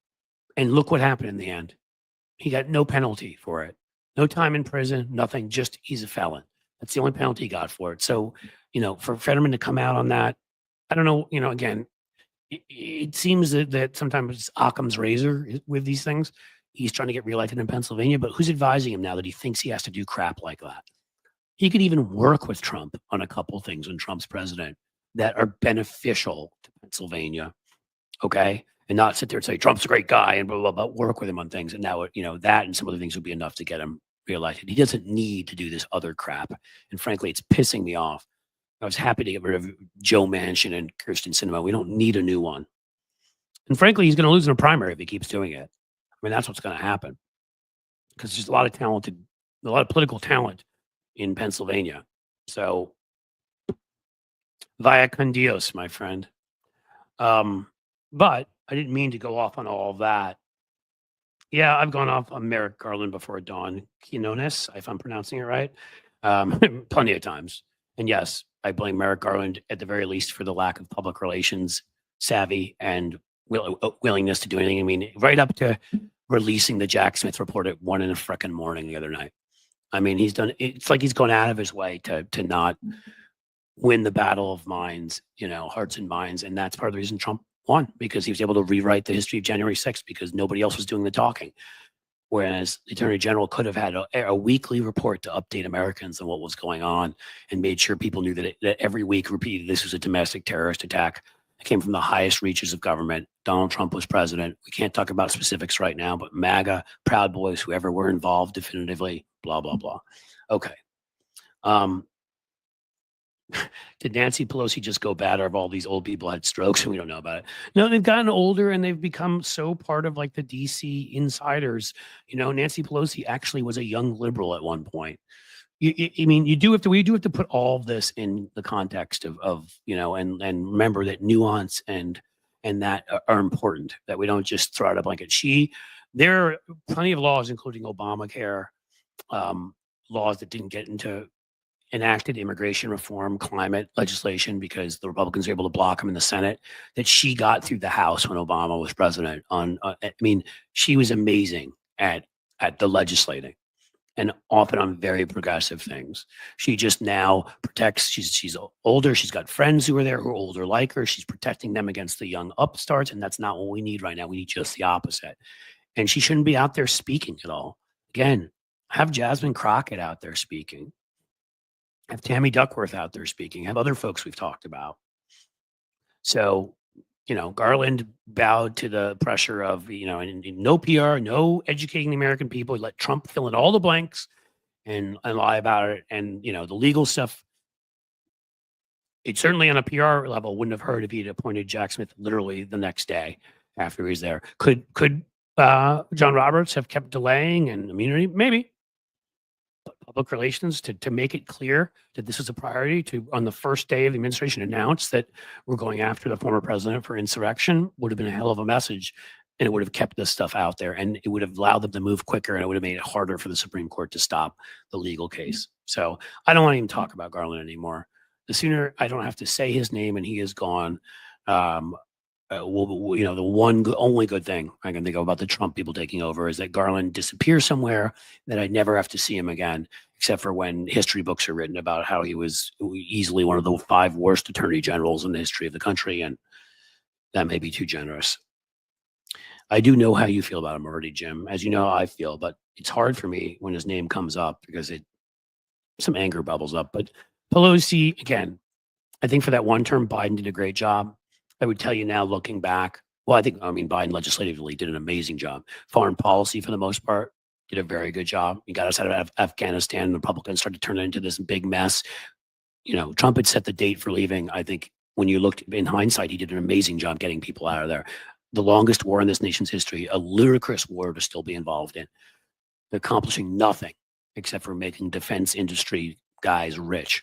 And look what happened in the end. He got no penalty for it. No time in prison, nothing, just he's a felon. That's the only penalty he got for it. So, for Fetterman to come out on that, I don't know, again, it seems that sometimes it's Occam's razor with these things. He's trying to get reelected in Pennsylvania, but who's advising him now that he thinks he has to do crap like that? He could even work with Trump on a couple of things when Trump's president that are beneficial to Pennsylvania, okay? And not sit there and say, Trump's a great guy and blah, blah, blah, work with him on things. And now, that and some other things would be enough to get him reelected. He doesn't need to do this other crap. And frankly, it's pissing me off. I was happy to get rid of Joe Manchin and Kirsten Sinema. We don't need a new one. And frankly, he's going to lose in a primary if he keeps doing it. I mean, that's what's going to happen. Because there's a lot of political talent in Pennsylvania. So, via con Dios, my friend. But I didn't mean to go off on all of that. Yeah, I've gone off on Merrick Garland before Dawn Quinones, if I'm pronouncing it right, plenty of times. And yes, I blame Merrick Garland at the very least for the lack of public relations savvy and willingness to do anything. I mean, right up to releasing the Jack Smith report at 1 a.m. the other night. I mean, it's like he's gone out of his way to not win the battle of minds, hearts and minds. And that's part of the reason Trump won, because he was able to rewrite the history of January 6th because nobody else was doing the talking. Whereas the Attorney General could have had a weekly report to update Americans on what was going on and made sure people knew that every week repeated this was a domestic terrorist attack. It came from the highest reaches of government. Donald Trump was president. We can't talk about specifics right now, but MAGA, Proud Boys, whoever were involved definitively, blah, blah, blah. Okay. Did Nancy Pelosi just go bad, or have all these old people had strokes and we don't know about it? No, they've gotten older and they've become so part of like the DC insiders. Nancy Pelosi actually was a young liberal at one point. We do have to put all of this in the context of and remember that nuance and that are important, that we don't just throw out a blanket. There are plenty of laws, including Obamacare, laws that didn't get into enacted immigration reform, climate legislation, because the Republicans were able to block them in the Senate, that she got through the House when Obama was president. She was amazing at the legislating, and often on very progressive things. She just now protects, she's older, she's got friends who are there who are older like her, she's protecting them against the young upstarts, and that's not what we need right now. We need just the opposite. And she shouldn't be out there speaking at all. Again, have Jasmine Crockett out there speaking. Have Tammy Duckworth out there speaking. Have other folks we've talked about. So, Garland bowed to the pressure of, and no PR, no educating the American people. He let Trump fill in all the blanks and lie about it. And, the legal stuff, it certainly on a PR level wouldn't have hurt if he'd appointed Jack Smith literally the next day after he was there. Could John Roberts have kept delaying and immunity? Maybe. Public relations to make it clear that this is a priority, to on the first day of the administration announce that we're going after the former president for insurrection would have been a hell of a message, and it would have kept this stuff out there, and it would have allowed them to move quicker, and it would have made it harder for the Supreme Court to stop the legal case. So I don't want to even talk about Garland anymore. The sooner I don't have to say his name and he is gone, the only good thing I can think of about the Trump people taking over is that Garland disappears somewhere, that I'd never have to see him again, except for when history books are written about how he was easily one of the 5 worst attorney generals in the history of the country, and that may be too generous. I do know how you feel about him already, Jim. As you know how I feel, but it's hard for me when his name comes up because some anger bubbles up. But Pelosi, again, I think for that one term, Biden did a great job. I would tell you now, looking back, Biden legislatively did an amazing job. Foreign policy, for the most part, did a very good job. He got us out of Afghanistan. The Republicans started to turn it into this big mess. Trump had set the date for leaving. I think when you looked in hindsight, he did an amazing job getting people out of there. The longest war in this nation's history, a ludicrous war to still be involved in, accomplishing nothing except for making defense industry guys rich.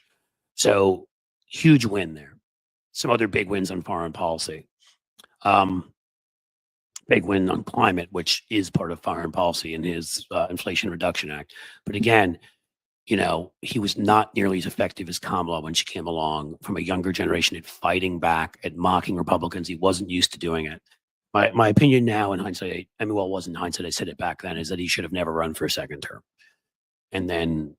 So huge win there. Some other big wins on foreign policy. Big win on climate, which is part of foreign policy in his Inflation Reduction Act. But again, he was not nearly as effective as Kamala when she came along, from a younger generation, at fighting back, at mocking Republicans. He wasn't used to doing it. My opinion now in hindsight, I mean, well, it wasn't hindsight, I said it back then, is that he should have never run for a second term. And then,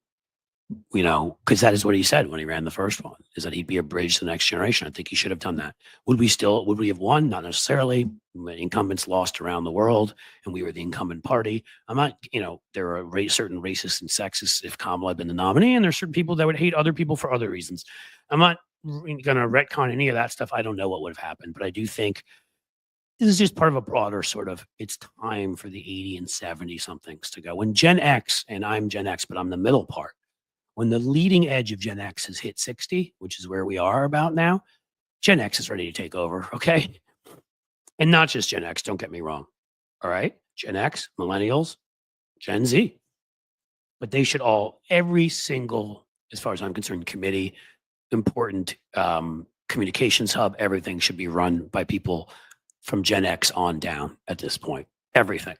because that is what he said when he ran the first one, is that he'd be a bridge to the next generation. I think he should have done that. Would we have won? Not necessarily. Incumbents lost around the world, and we were the incumbent party. I'm not, there are certain racists and sexists if Kamala had been the nominee, and there's certain people that would hate other people for other reasons. I'm not going to retcon any of that stuff. I don't know what would have happened, but I do think this is just part of a broader sort of, it's time for the 80 and 70 somethings to go. When Gen X, and I'm Gen X, but I'm the middle part, when the leading edge of Gen X has hit 60, which is where we are about now, Gen X is ready to take over, okay? And not just Gen X, don't get me wrong, all right? Gen X, millennials, Gen Z. But they should all, every single, as far as I'm concerned, committee, important communications hub, everything should be run by people from Gen X on down at this point. Everything.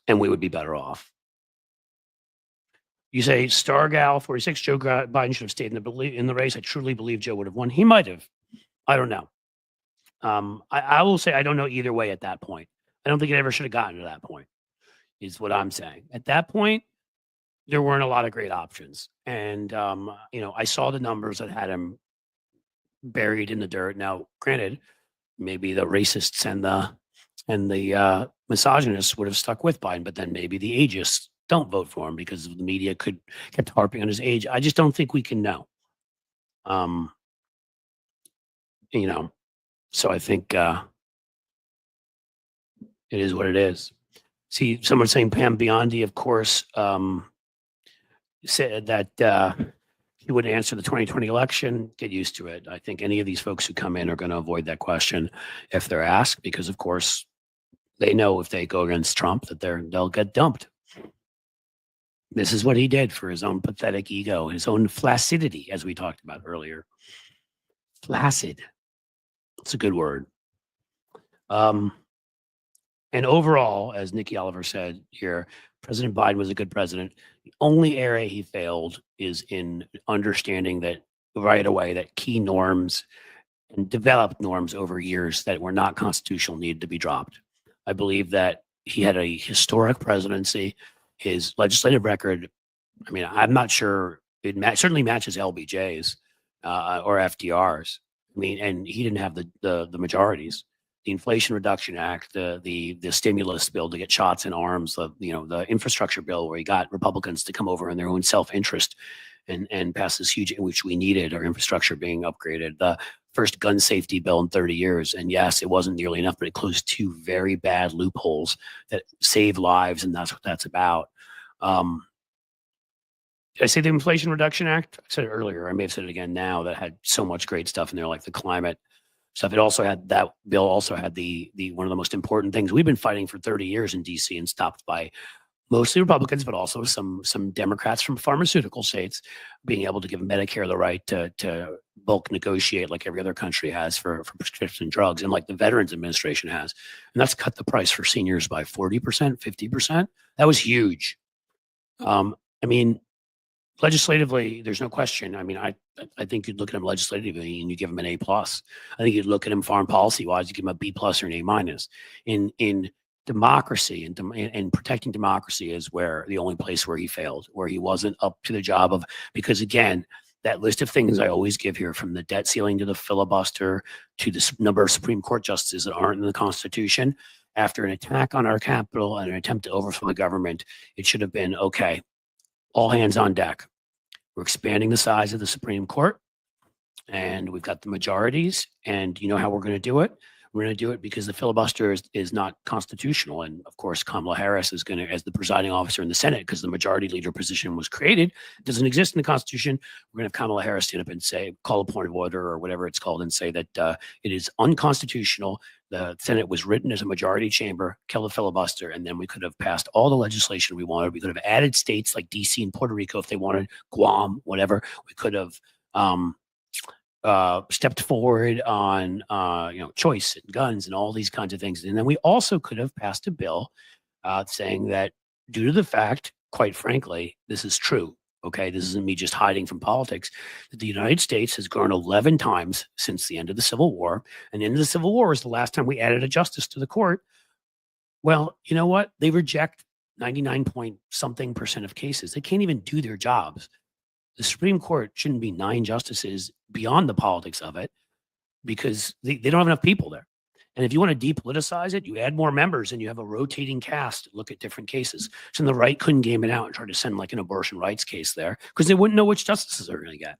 And we would be better off. You say Stargal 46, Joe Biden should have stayed in the race. I truly believe Joe would have won. He might have. I don't know. I will say I don't know either way at that point. I don't think it ever should have gotten to that point, is what I'm saying. At that point, there weren't a lot of great options. And, I saw the numbers that had him buried in the dirt. Now, granted, maybe the racists and the misogynists would have stuck with Biden, but then maybe the ageist don't vote for him because the media kept harping on his age. I just don't think we can know. So I think it is what it is. See, someone saying Pam Biondi, of course, said that he would answer the 2020 election. Get used to it. I think any of these folks who come in are going to avoid that question if they're asked, because of course they know if they go against Trump that they'll get dumped. This is what he did for his own pathetic ego, his own flaccidity, as we talked about earlier. Flaccid. It's a good word. And overall, as Nikki Oliver said here, President Biden was a good president. The only area he failed is in understanding that right away that key norms and developed norms over years that were not constitutional needed to be dropped. I believe that he had a historic presidency. His legislative record, I mean, I'm not sure it certainly matches LBJ's or FDR's. I mean, and he didn't have the majorities. The Inflation Reduction Act, the stimulus bill to get shots in arms, the infrastructure bill where he got Republicans to come over in their own self-interest and pass this huge, which we needed, our infrastructure being upgraded. The first gun safety bill in 30 years. And yes, it wasn't nearly enough, but it closed two very bad loopholes that save lives. And that's what that's about. Did I say the Inflation Reduction Act? I said it earlier. I may have said it again now, that had so much great stuff in there, like the climate stuff. It also had, that bill also had the one of the most important things we've been fighting for 30 years in DC and stopped by mostly Republicans, but also some Democrats from pharmaceutical states, being able to give Medicare the right to bulk negotiate like every other country has for prescription drugs, and like the Veterans Administration has. And that's cut the price for seniors by 40%, 50%. That was huge. I mean, legislatively, there's no question. I mean, I think you'd look at him legislatively and you give him an A+. I think you'd look at him foreign policy wise, you give him a B+ or an A-. In democracy and protecting democracy is where the only place where he failed, where he wasn't up to the job of, because again, that list of things I always give here, from the debt ceiling to the filibuster to the number of Supreme Court justices that aren't in the Constitution, after an attack on our Capitol and an attempt to overthrow the government, it should have been, okay, all hands on deck. We're expanding the size of the Supreme Court, and we've got the majorities, and you know how we're going to do it? We're going to do it because the filibuster is not constitutional. And of course, Kamala Harris is going to, as the presiding officer in the Senate, because the majority leader position was created, it doesn't exist in the Constitution. We're going to have Kamala Harris stand up and say, call a point of order or whatever it's called, and say that it is unconstitutional. The Senate was written as a majority chamber, kill the filibuster, and then we could have passed all the legislation we wanted. We could have added states like DC and Puerto Rico if they wanted, Guam, whatever. We could have stepped forward on choice and guns and all these kinds of things. And then we also could have passed a bill saying that, due to the fact, quite frankly, this is true, okay, this isn't me just hiding from politics, that the United States has grown 11 times since the end of the Civil War. And the end of the Civil War was the last time we added a justice to the court. Well, you know what? They reject 99 point something percent of cases. They can't even do their jobs. The Supreme Court shouldn't be 9 justices beyond the politics of it because they don't have enough people there. And if you want to depoliticize it, you add more members and you have a rotating cast to look at different cases. So the right couldn't game it out and try to send like an abortion rights case there because they wouldn't know which justices they're going to get.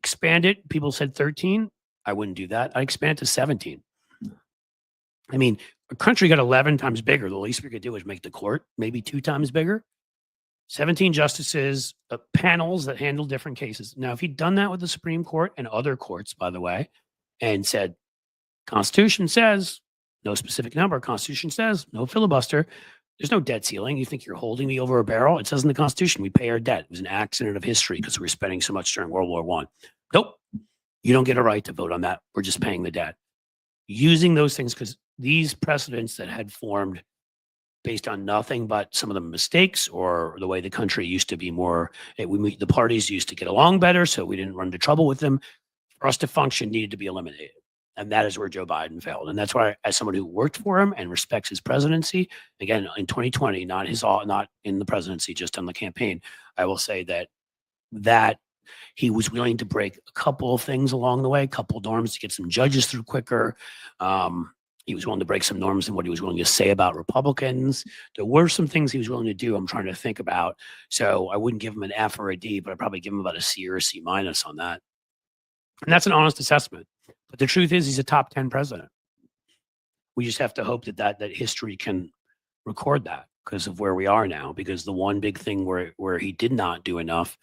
Expand it. People said 13. I wouldn't do that. I'd expand it to 17. I mean, a country got 11 times bigger. The least we could do is make the court maybe 2 times bigger. 17 justices, panels that handle different cases. Now, if he'd done that with the Supreme Court and other courts, by the way, and said, Constitution says, no specific number, Constitution says, no filibuster, there's no debt ceiling. You think you're holding me over a barrel? It says in the Constitution, we pay our debt. It was an accident of history because we were spending so much during World War I. Nope. You don't get a right to vote on that. We're just paying the debt. Using those things, because these precedents that had formed based on nothing but some of the mistakes or the way the country used to be more, the parties used to get along better, so we didn't run into trouble with them. For us to function, needed to be eliminated. And that is where Joe Biden failed. And that's why, as someone who worked for him and respects his presidency, again, in 2020, not in the presidency, just on the campaign, I will say that he was willing to break a couple of things along the way, a couple of norms to get some judges through quicker. He was willing to break some norms in what he was willing to say about Republicans. There were some things he was willing to do. I'm trying to think about. So I wouldn't give him an F or a D, but I'd probably give him about a C or a C- on that. And that's an honest assessment. But the truth is, he's a top 10 president. We just have to hope that history can record that because of where we are now. Because the one big thing where he did not do enough,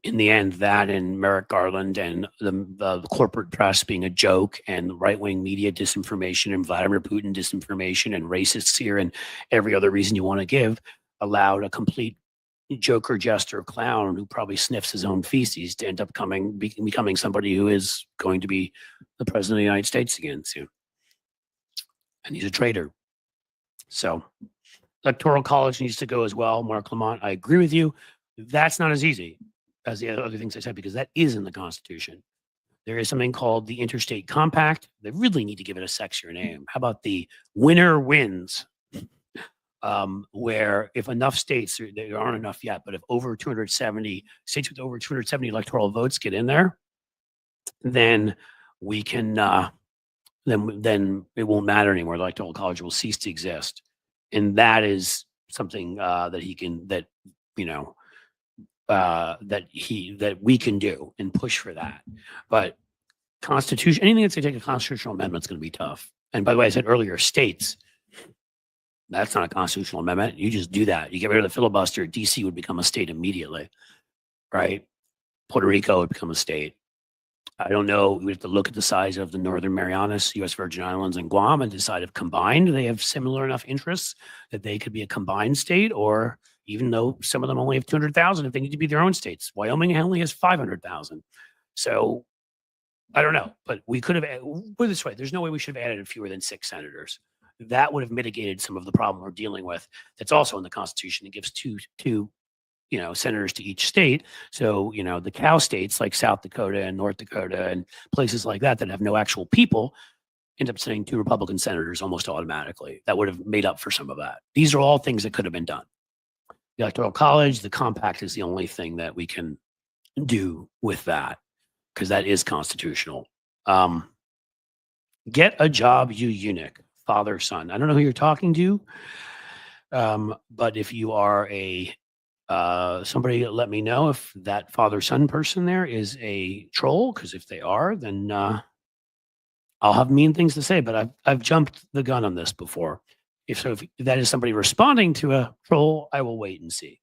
in the end, that and Merrick Garland and the corporate press being a joke and right-wing media disinformation and Vladimir Putin disinformation and racists here and every other reason you want to give allowed a complete joker, jester, clown who probably sniffs his own feces to end up becoming somebody who is going to be the president of the United States again soon. And he's a traitor. So Electoral College needs to go as well. Mark Lamont, I agree with you. That's not as easy as the other things I said, because that is in the Constitution. There is something called the Interstate Compact. They really need to give it a sexier name. How about the winner wins? Where if enough states, there aren't enough yet, but if over 270 states with over 270 electoral votes get in there, then we can, then it won't matter anymore. The Electoral College will cease to exist. And that is something that we can do and push for that. But Constitution, anything that's going to take a constitutional amendment is going to be tough. And by the way, I said earlier, states, that's not a constitutional amendment. You just do that. You get rid of the filibuster, DC would become a state immediately, right? Puerto Rico would become a state. I don't know. We have to look at the size of the Northern Marianas, U.S. Virgin Islands, and Guam and decide if combined they have similar enough interests that they could be a combined state, or even though some of them only have 200,000, if they need to be their own states. Wyoming only has 500,000. So I don't know, but we could have, put it this way, there's no way we should have added fewer than 6 senators. That would have mitigated some of the problem we're dealing with. That's also in the Constitution. It gives two senators to each state. So, the cow states like South Dakota and North Dakota and places like that have no actual people end up sending 2 Republican senators almost automatically. That would have made up for some of that. These are all things that could have been done. The Electoral College, the compact is the only thing that we can do with that because that is constitutional. Get a job, you eunuch. Father, son. I don't know who you're talking to, but if you are somebody, let me know if that father, son person there is a troll. Because if they are, then I'll have mean things to say. But I've jumped the gun on this before. If that is somebody responding to a troll, I will wait and see.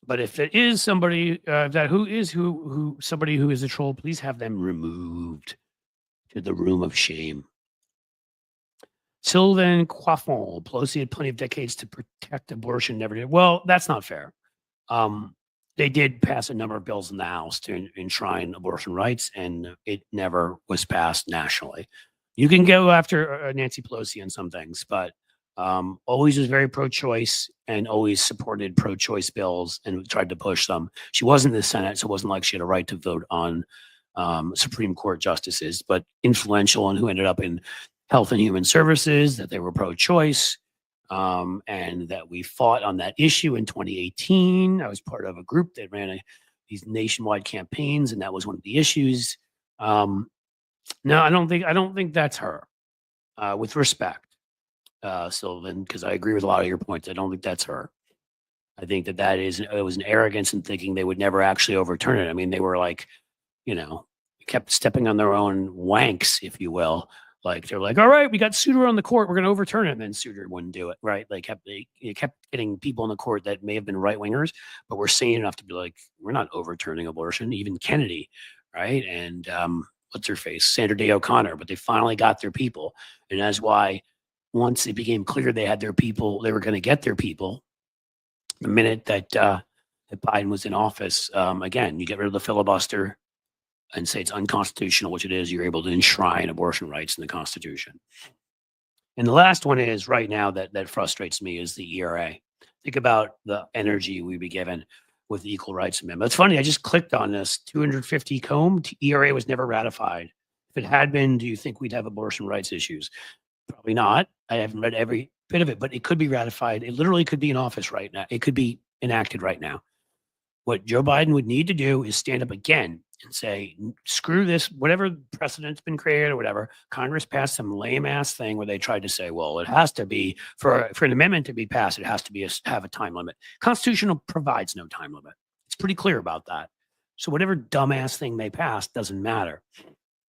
But if it is somebody somebody who is a troll, please have them removed to the room of shame. Sylvain Coiffon, Pelosi had plenty of decades to protect abortion, never did. Well, that's not fair. They did pass a number of bills in the House to enshrine abortion rights, and it never was passed nationally. You can go after Nancy Pelosi on some things, but always was very pro-choice and always supported pro-choice bills and tried to push them. She wasn't in the Senate, so it wasn't like she had a right to vote on Supreme Court justices, but influential and who ended up in Health and Human Services, that they were pro-choice, and that we fought on that issue in 2018. I was part of a group that ran these nationwide campaigns, and that was one of the issues. No, I don't think that's her. With respect, Sylvan, because I agree with a lot of your points. I don't think that's her. I think it was an arrogance in thinking they would never actually overturn it. I mean, they were like, kept stepping on their own wanks, if you will. Like they're like, all right, we got Souter on the court, we're going to overturn it, and then Souter wouldn't do it, right? They kept getting people on the court that may have been right wingers, but were sane enough to be like, we're not overturning abortion. Even Kennedy, right? And what's her face, Sandra Day O'Connor. But they finally got their people, and that's why once it became clear they had their people, they were going to get their people. The minute that Biden was in office, again, you get rid of the filibuster and say it's unconstitutional, which it is. You're able to enshrine abortion rights in the Constitution. And the last one is right now that frustrates me is the ERA. Think about the energy we'd be given with the Equal Rights Amendment. It's funny, I just clicked on this 250 comb. ERA was never ratified. If it had been, do you think we'd have abortion rights issues? Probably not. I haven't read every bit of it, but it could be ratified. It literally could be in office right now. It could be enacted right now. What Joe Biden would need to do is stand up again and say, screw this, whatever precedent's been created or whatever. Congress passed some lame ass thing where they tried to say, well, it has to be for an amendment to be passed, it has to have a time limit. Constitution provides no time limit. It's pretty clear about that. So whatever dumbass thing they passed doesn't matter.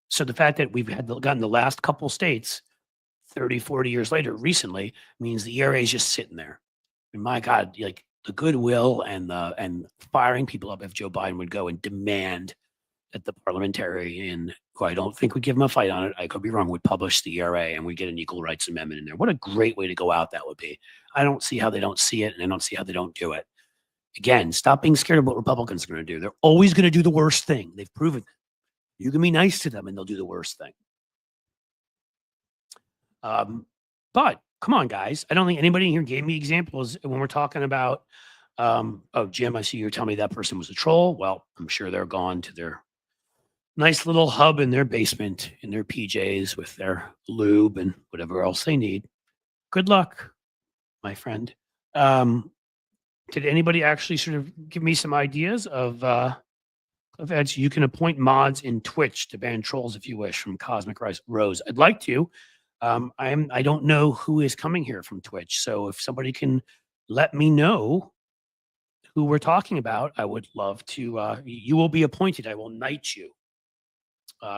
So the fact that we've gotten the last couple states 30, 40 years later recently means the ERA is just sitting there. And my God, like the goodwill and firing people up if Joe Biden would go and demand that the parliamentarian, who I don't think would give him a fight on it, I could be wrong, would publish the ERA and we get an Equal Rights Amendment in there. What a great way to go out that would be. I don't see how they don't see it, and I don't see how they don't do it. Again, stop being scared of what Republicans are going to do. They're always going to do the worst thing. They've proven it. You can be nice to them and they'll do the worst thing. But come on, guys. I don't think anybody here gave me examples when we're talking about, oh, Jim, I see you're telling me that person was a troll. Well, I'm sure they're gone to their nice little hub in their basement in their PJs with their lube and whatever else they need. Good luck, my friend. Did anybody actually sort of give me some ideas of ads? You can appoint mods in Twitch to ban trolls if you wish, from Cosmic Rose. I'd like to. I don't know who is coming here from Twitch. So if somebody can let me know who we're talking about, I would love to. You will be appointed. I will knight you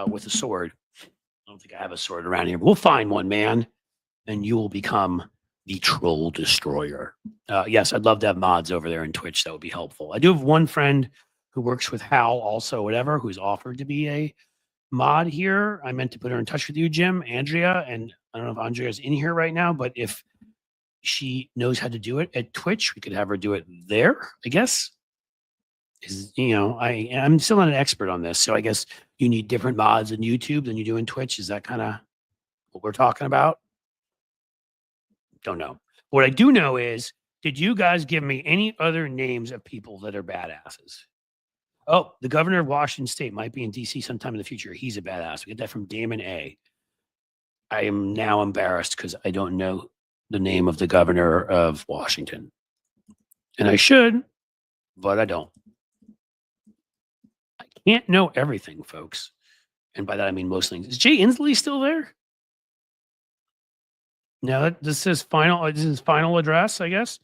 with a sword. I don't think I have a sword around here, but we'll find one, man. And you will become the troll destroyer. Yes, I'd love to have mods over there in Twitch. That would be helpful. I do have one friend who works with Hal also, whatever, who's offered to be a mod here. I meant to put her in touch with you, Jim, Andrea, and I don't know if Andrea's in here right now, but if she knows how to do it at Twitch, we could have her do it there, I guess. I'm still not an expert on this, so I guess you need different mods in YouTube than you do in Twitch. Is that kind of what we're talking about? Don't know. What I do know is, did you guys give me any other names of people that are badasses? Oh, the governor of Washington State might be in DC sometime in the future. He's a badass. We get that from Damon A. I am now embarrassed because I don't know the name of the governor of Washington. And I should, but I don't. I can't know everything, folks. And by that, I mean most things. Is Jay Inslee still there? No, this is final address, I guess.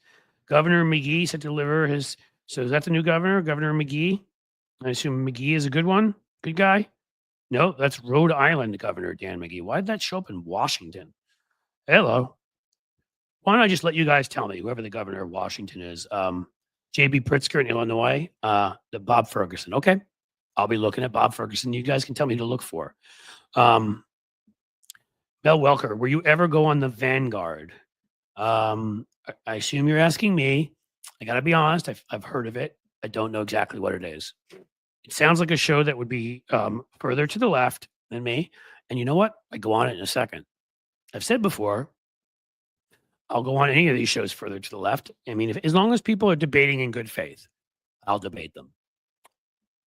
Governor McGee said to deliver his. So is that the new governor, Governor McGee? I assume McGee is a good one, good guy. No, that's Rhode Island Governor Dan McGee. Why did that show up in Washington? Hello. Why don't I just let you guys tell me whoever the governor of Washington is? J.B. Pritzker in Illinois, the Bob Ferguson. Okay, I'll be looking at Bob Ferguson. You guys can tell me who to look for. Mel Welker, were you ever go on the Vanguard? I assume you're asking me. I got to be honest. I've heard of it. I don't know exactly what it is. It sounds like a show that would be further to the left than me. And you know what? I go on it in a second. I've said before, I'll go on any of these shows further to the left. I mean, as long as people are debating in good faith, I'll debate them.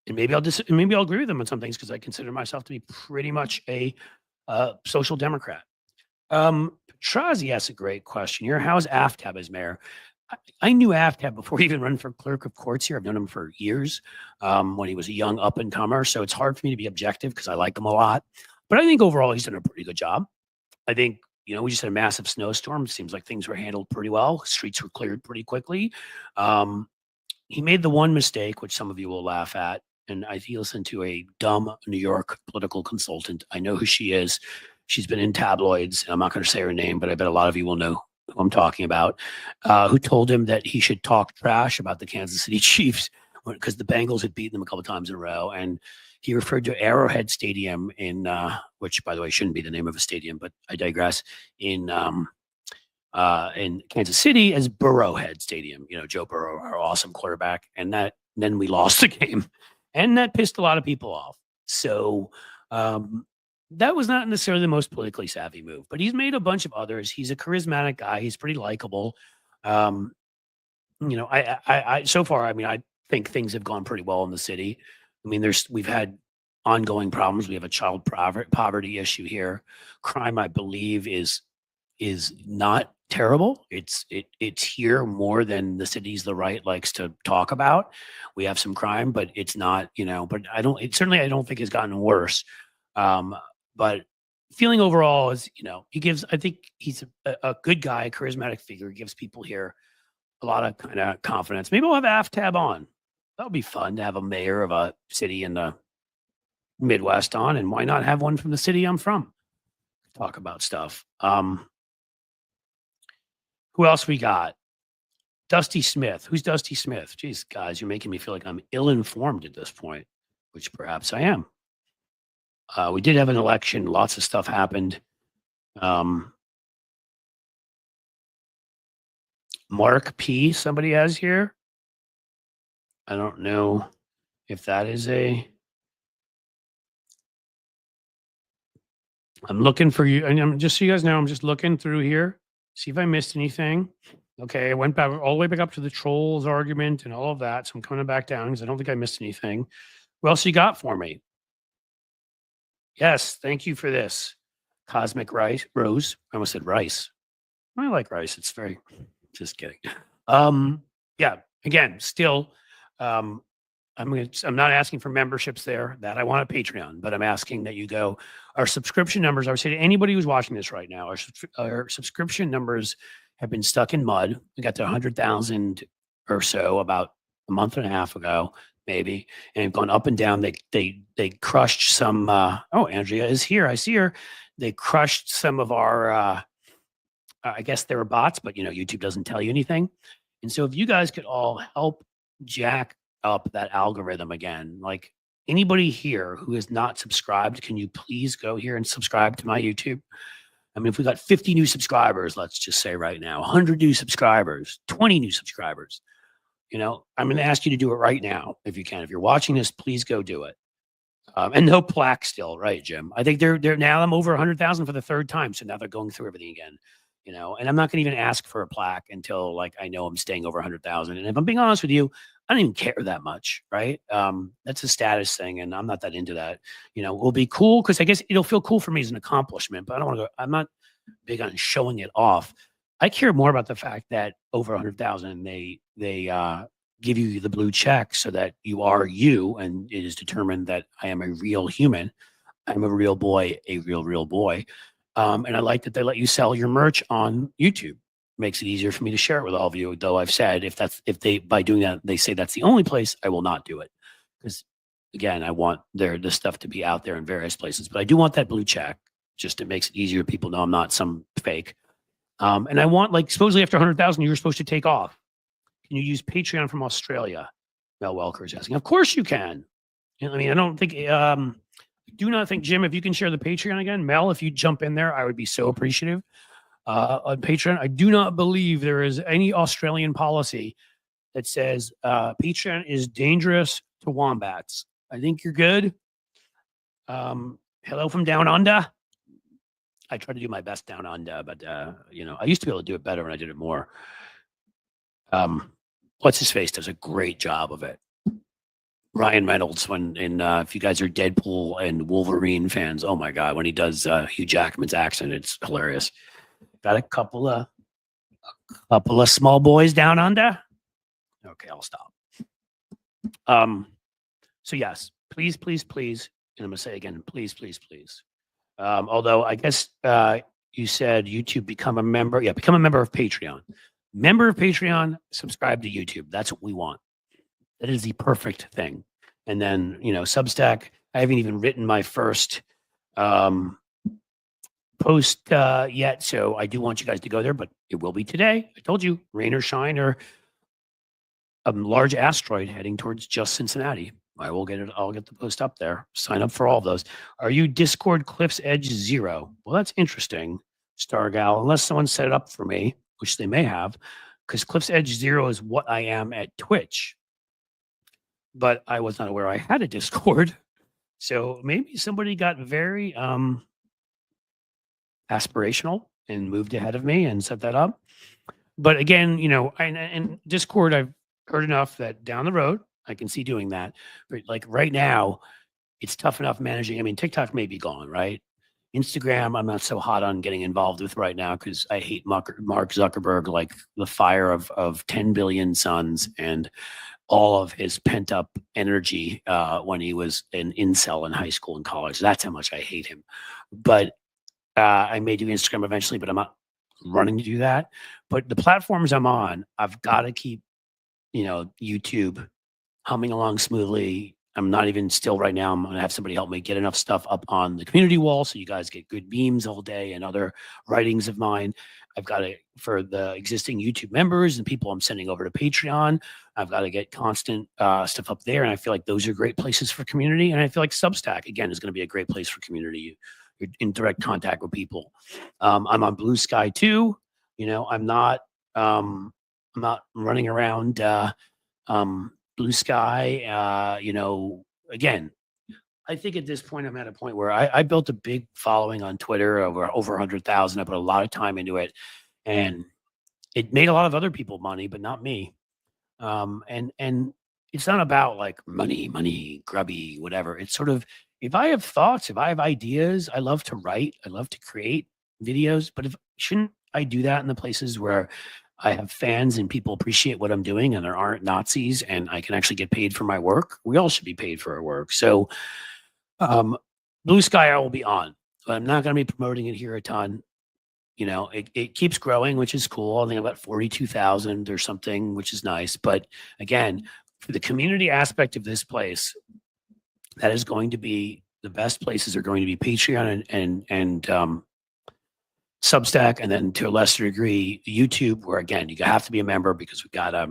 And maybe I'll agree with them on some things because I consider myself to be pretty much a social democrat. Trazi asks a great question here. How's Aftab as mayor? I knew Aftab before he even run for clerk of courts here. I've known him for years when he was a young up and comer. So it's hard for me to be objective because I like him a lot. But I think overall he's done a pretty good job. I think, we just had a massive snowstorm. It seems like things were handled pretty well. Streets were cleared pretty quickly. He made the one mistake, which some of you will laugh at. And I listened to a dumb New York political consultant. I know who she is. She's been in tabloids. I'm not going to say her name, but I bet a lot of you will know who I'm talking about, who told him that he should talk trash about the Kansas City Chiefs because the Bengals had beaten them a couple of times in a row. And he referred to Arrowhead Stadium in, which by the way, shouldn't be the name of a stadium, but I digress, in Kansas City as Burrowhead Stadium, Joe Burrow, our awesome quarterback. And then we lost the game and that pissed a lot of people off. So, that was not necessarily the most politically savvy move, but he's made a bunch of others. He's a charismatic guy. He's pretty likable. I so far, I think things have gone pretty well in the city. We've had ongoing problems. We have a child poverty issue here. Crime, I believe, is not terrible. It's here more than the city's the right likes to talk about. We have some crime, but it's not, but I don't think it's gotten worse. But feeling overall is, I think he's a good guy, a charismatic figure. He gives people here a lot of kind of confidence. Maybe we'll have Aftab on. That would be fun to have a mayor of a city in the Midwest on. And why not have one from the city I'm from? Talk about stuff. Who else we got? Dusty Smith. Who's Dusty Smith? Jeez, guys, you're making me feel like I'm ill-informed at this point, which perhaps I am. We did have an election. Lots of stuff happened. Mark P. Somebody has here. I don't know if that is I'm looking for you. And I'm just so you guys know, I'm just looking through here. See if I missed anything. Okay, I went back all the way back up to the trolls argument and all of that. So I'm coming back down because I don't think I missed anything. What else you got for me? Yes, thank you for this. Cosmic Rose. I almost said rice. I like rice. It's very, just kidding. Yeah, again, still, I'm not asking for memberships there. That I want a Patreon, but I'm asking that you go. Our subscription numbers, I would say to anybody who's watching this right now, our subscription numbers have been stuck in mud. We got to 100,000 or so about a month and a half ago, maybe, and have gone up and down. They crushed some. Andrea is here. I see her. They crushed some of our. I guess they were bots, but YouTube doesn't tell you anything. And so, if you guys could all help jack up that algorithm again, like anybody here who is not subscribed, can you please go here and subscribe to my YouTube? If we got 50 new subscribers, let's just say right now, 100 new subscribers, 20 new subscribers. I'm going to ask you to do it right now if you can. If you're watching this, please go do it. And no plaque still, right, Jim? I think they're now I'm over 100,000 for the third time, so now they're going through everything again. And I'm not going to even ask for a plaque until I know I'm staying over 100,000. And if I'm being honest with you, I don't even care that much, right? That's a status thing, and I'm not that into that. It will be cool because I guess it'll feel cool for me as an accomplishment, but I don't want to go. I'm not big on showing it off. I care more about the fact that over 100,000, they give you the blue check so that you are you, and it is determined that I am a real human. I'm a real boy, a real boy. And I like that they let you sell your merch on YouTube. Makes it easier for me to share it with all of you. Though I've said if they by doing that they say that's the only place, I will not do it because again I want the stuff to be out there in various places. But I do want that blue check. Just it makes it easier. People know I'm not some fake. And I want supposedly after 100,000 you're supposed to take off. Can you use Patreon from Australia? Mel Welker is asking. Of course you can. I don't think. Do not think, Jim, if you can share the Patreon again, Mel, if you jump in there, I would be so appreciative. On Patreon, I do not believe there is any Australian policy that says Patreon is dangerous to wombats. I think you're good. Hello from down under. I try to do my best down under, but you know, I used to be able to do it better when I did it more. What's his face does a great job of it. Ryan Reynolds, if you guys are Deadpool and Wolverine fans, oh my god, when he does Hugh Jackman's accent, it's hilarious. Got a couple of small boys down under. Okay, I'll stop. So yes, please, please, please, and I'm gonna say again, please, please, please. Although I guess you said YouTube, become a member. Yeah, become a member of Patreon. Member of Patreon, subscribe to YouTube. That's what we want. That is the perfect thing. And then, you know, Substack, I haven't even written my first post yet. So I do want you guys to go there, but it will be today. I told you, rain or shine or a large asteroid heading towards just Cincinnati. I'll get the post up there. Sign up for all of those. Are you Discord Cliff's Edge 0? Well, that's interesting, Stargal, unless someone set it up for me, which they may have, because Cliff's Edge 0 is what I am at Twitch. But I was not aware I had a Discord. So maybe somebody got very aspirational and moved ahead of me and set that up. But again, you know, and Discord, I've heard enough that down the road, I can see doing that. But like right now, it's tough enough managing. I mean, TikTok may be gone, right? Instagram, I'm not so hot on getting involved with right now because I hate Mark Zuckerberg like the fire of 10 billion suns and all of his pent up energy when he was an incel in high school and college. That's how much I hate him. But I may do Instagram eventually, but I'm not running to do that. But the platforms I'm on, I've got to keep, you know, YouTube humming along smoothly. I'm not even still right now. I'm going to have somebody help me get enough stuff up on the community wall so you guys get good memes all day and other writings of mine. I've got to, for the existing YouTube members and people I'm sending over to Patreon, I've got to get constant stuff up there. And I feel like those are great places for community. And I feel like Substack, again, is going to be a great place for community. You're in direct contact with people. I'm on Blue Sky too. You know, I'm not running around Blue Sky. You know, again, I think at this point, I'm at a point where I built a big following on Twitter over 100,000. I put a lot of time into it and it made a lot of other people money, but not me. And it's not about like money, grubby, whatever. It's sort of, if I have thoughts, if I have ideas, I love to write, I love to create videos, but shouldn't I do that in the places where I have fans and people appreciate what I'm doing and there aren't Nazis and I can actually get paid for my work? We all should be paid for our work. So Blue Sky I will be on, but I'm not going to be promoting it here a ton. You know, it keeps growing, which is cool. I think about 42,000 or something, which is nice. But again, for the community aspect of this place, that is going to be the best places are going to be Patreon and Substack, and then to a lesser degree, YouTube, where again, you have to be a member because we've got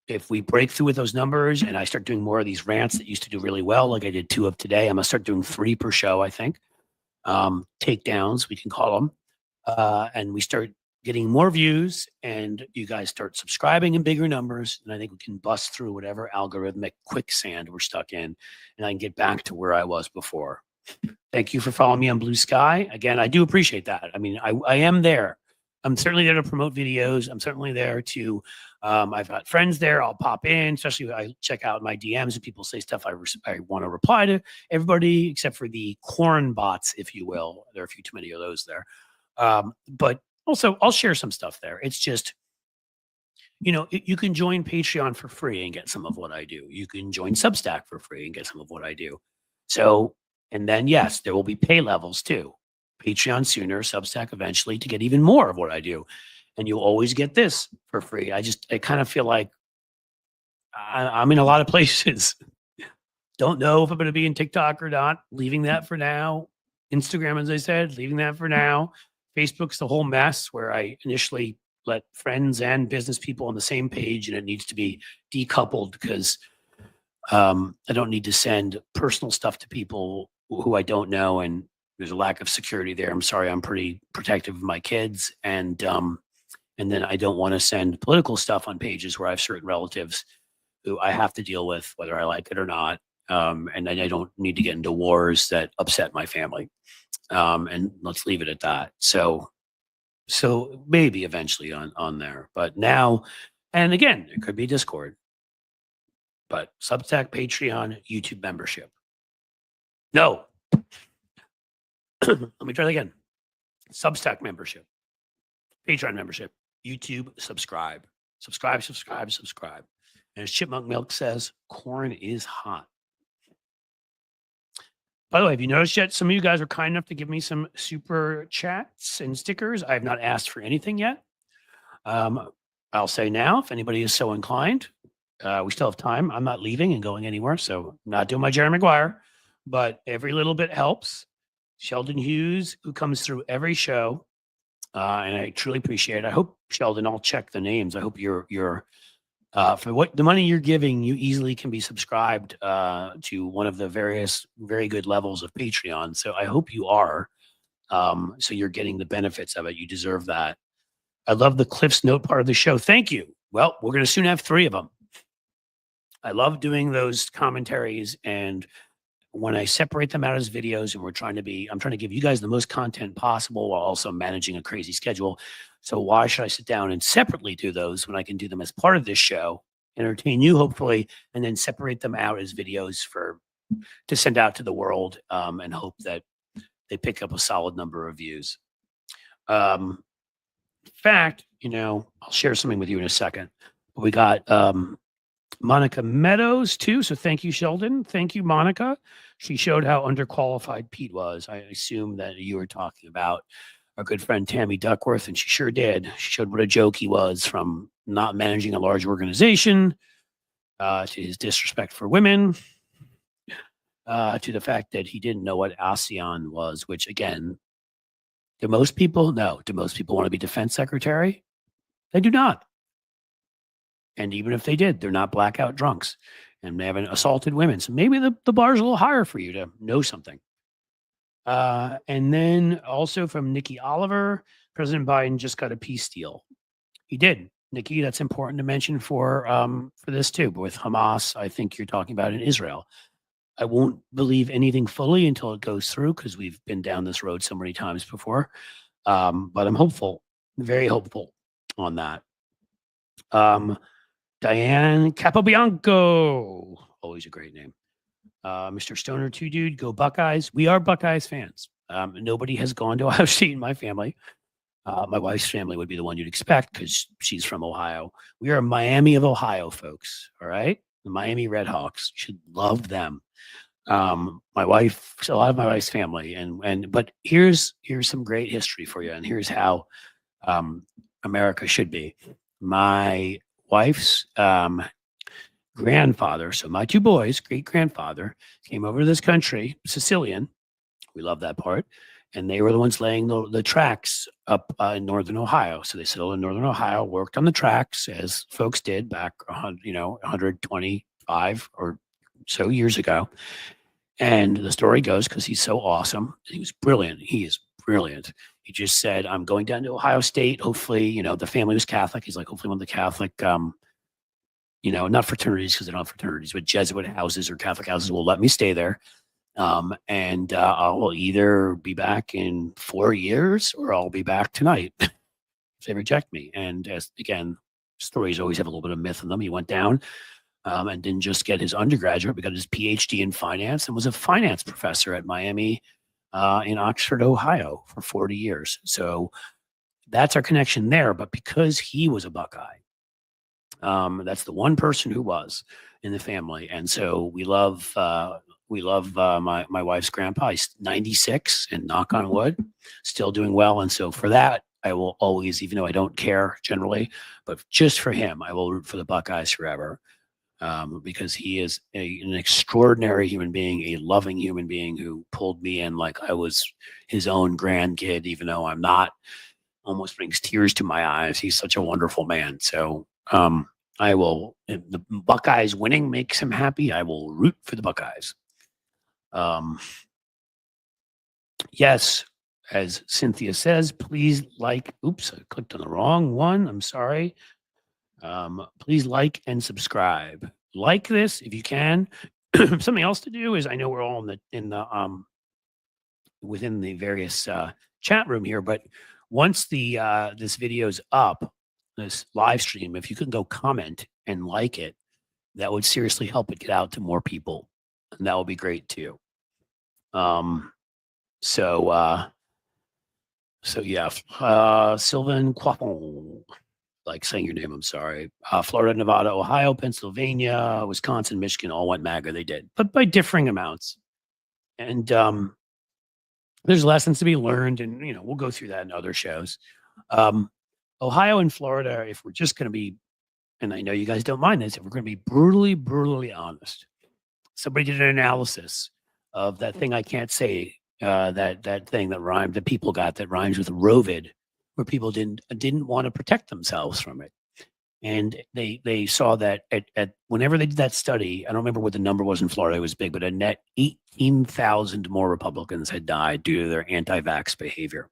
if we break through with those numbers and I start doing more of these rants that used to do really well, like I did 2 of today, I'm gonna start doing 3 per show, I think. Takedowns, we can call them. And we start getting more views and you guys start subscribing in bigger numbers. And I think we can bust through whatever algorithmic quicksand we're stuck in. And I can get back to where I was before. Thank you for following me on Blue Sky. Again, I do appreciate that. I mean, I am there. I'm certainly there to promote videos. I'm certainly there to, I've got friends there. I'll pop in, especially when I check out my DMs and people say stuff I want to reply to everybody except for the corn bots, if you will. There are a few too many of those there. But also I'll share some stuff there. It's just, you know, you can join Patreon for free and get some of what I do. You can join Substack for free and get some of what I do. So, and then yes, there will be pay levels too. Patreon sooner, Substack eventually to get even more of what I do. And you'll always get this for free. I kind of feel like I'm in a lot of places. Don't know if I'm going to be in TikTok or not. Leaving that for now. Instagram, as I said, leaving that for now. Facebook's the whole mess where I initially let friends and business people on the same page and it needs to be decoupled because I don't need to send personal stuff to people who I don't know. And there's a lack of security there. I'm sorry. I'm pretty protective of my kids. And then I don't want to send political stuff on pages where I have certain relatives who I have to deal with, whether I like it or not. And I don't need to get into wars that upset my family. And let's leave it at that. So maybe eventually on there, but now, and again, it could be Discord, but Substack, Patreon, YouTube membership. No. Let me try that again. Substack membership, Patreon membership, YouTube subscribe. Subscribe. And as Chipmunk Milk says, corn is hot. By the way, have you noticed yet? Some of you guys are kind enough to give me some super chats and stickers. I have not asked for anything yet. I'll say now, if anybody is so inclined, we still have time. I'm not leaving and going anywhere, so I'm not doing my Jerry Maguire, but every little bit helps. Sheldon Hughes, who comes through every show, and I truly appreciate it. I hope, Sheldon, I'll check the names. I hope you're for what the money you're giving, you easily can be subscribed to one of the various very good levels of Patreon. So I hope you are. So you're getting the benefits of it. You deserve that. I love the Cliff's Note part of the show. Thank you. Well, we're going to soon have 3 of them. I love doing those commentaries, and when I separate them out as videos, and I'm trying to give you guys the most content possible while also managing a crazy schedule. So why should I sit down and separately do those when I can do them as part of this show, entertain you hopefully, and then separate them out as videos to send out to the world, and hope that they pick up a solid number of views. In fact, I'll share something with you in a second. We got Monica Meadows too. So thank you, Sheldon. Thank you, Monica. She showed how underqualified Pete was. I assume that you were talking about our good friend Tammy Duckworth, and she sure did. She showed what a joke he was, from not managing a large organization to his disrespect for women, to the fact that he didn't know what ASEAN was, which, again, do most people want to be defense secretary? They do not. And even if they did, they're not blackout drunks, and they haven't assaulted women. So maybe the bar's a little higher for you to know something. And then also from Nikki Oliver, President Biden just got a peace deal. He did. Nikki, that's important to mention for this too. But with Hamas, I think you're talking about in Israel. I won't believe anything fully until it goes through, because we've been down this road so many times before. But I'm hopeful, very hopeful on that. Diane Capobianco, always a great name. Mr. Stoner 2 Dude, go Buckeyes. We are Buckeyes fans. Nobody has gone to Ohio State in my family. My wife's family would be the one you'd expect, because she's from Ohio. We are Miami of Ohio, folks. All right. The Miami Redhawks. You should love them. A lot of my wife's family. But here's some great history for you. And here's how America should be. My wife's grandfather, so my 2 boys' great-grandfather, came over to this country, Sicilian. We love that part. And they were the ones laying the tracks up in northern Ohio. So they settled in northern Ohio, worked on the tracks, as folks did back 125 or so years ago. And the story goes, because he's so awesome, he was brilliant. He is brilliant. He just said, I'm going down to Ohio State. Hopefully, the family was Catholic. He's like, hopefully one of the Catholic, not fraternities, because they don't have fraternities, but Jesuit houses or Catholic houses will let me stay there. And I'll either be back in 4 years, or I'll be back tonight if they reject me. And again, stories always have a little bit of myth in them. He went down and didn't just get his undergraduate, but got his PhD in finance, and was a finance professor at Miami in Oxford, Ohio for 40 years. So that's our connection there. But because he was a Buckeye, that's the one person who was in the family. And so we love my wife's grandpa. He's 96, and knock on wood, still doing well. And so for that, I will always, even though I don't care generally, but just for him, I will root for the Buckeyes forever. Because he is an extraordinary human being, a loving human being, who pulled me in like I was his own grandkid, even though I'm not. Almost brings tears to my eyes. He's such a wonderful man. So I will, if the Buckeyes winning makes him happy, I will root for the Buckeyes. Yes, as Cynthia says, please oops, I clicked on the wrong one. I'm sorry. Please like and subscribe. Like this if you can. Something else to do is, I know we're all in the within the various chat room here. But once the this video's up, this live stream, if you can go comment and like it, that would seriously help it get out to more people, and that would be great too. So yeah, Sylvan Quaffon, like saying your name, I'm sorry. Florida, Nevada, Ohio, Pennsylvania, Wisconsin, Michigan all went MAGA. They did, but by differing amounts. And there's lessons to be learned, and we'll go through that in other shows. Ohio and Florida, if we're just going to be, and I know you guys don't mind this, if we're going to be brutally honest, somebody did an analysis of that thing I can't say, that thing that rhymed, that people got that rhymes with rovid, where people didn't want to protect themselves from it. And they saw that at whenever they did that study, I don't remember what the number was in Florida, it was big, but a net 18,000 more Republicans had died due to their anti-vax behavior.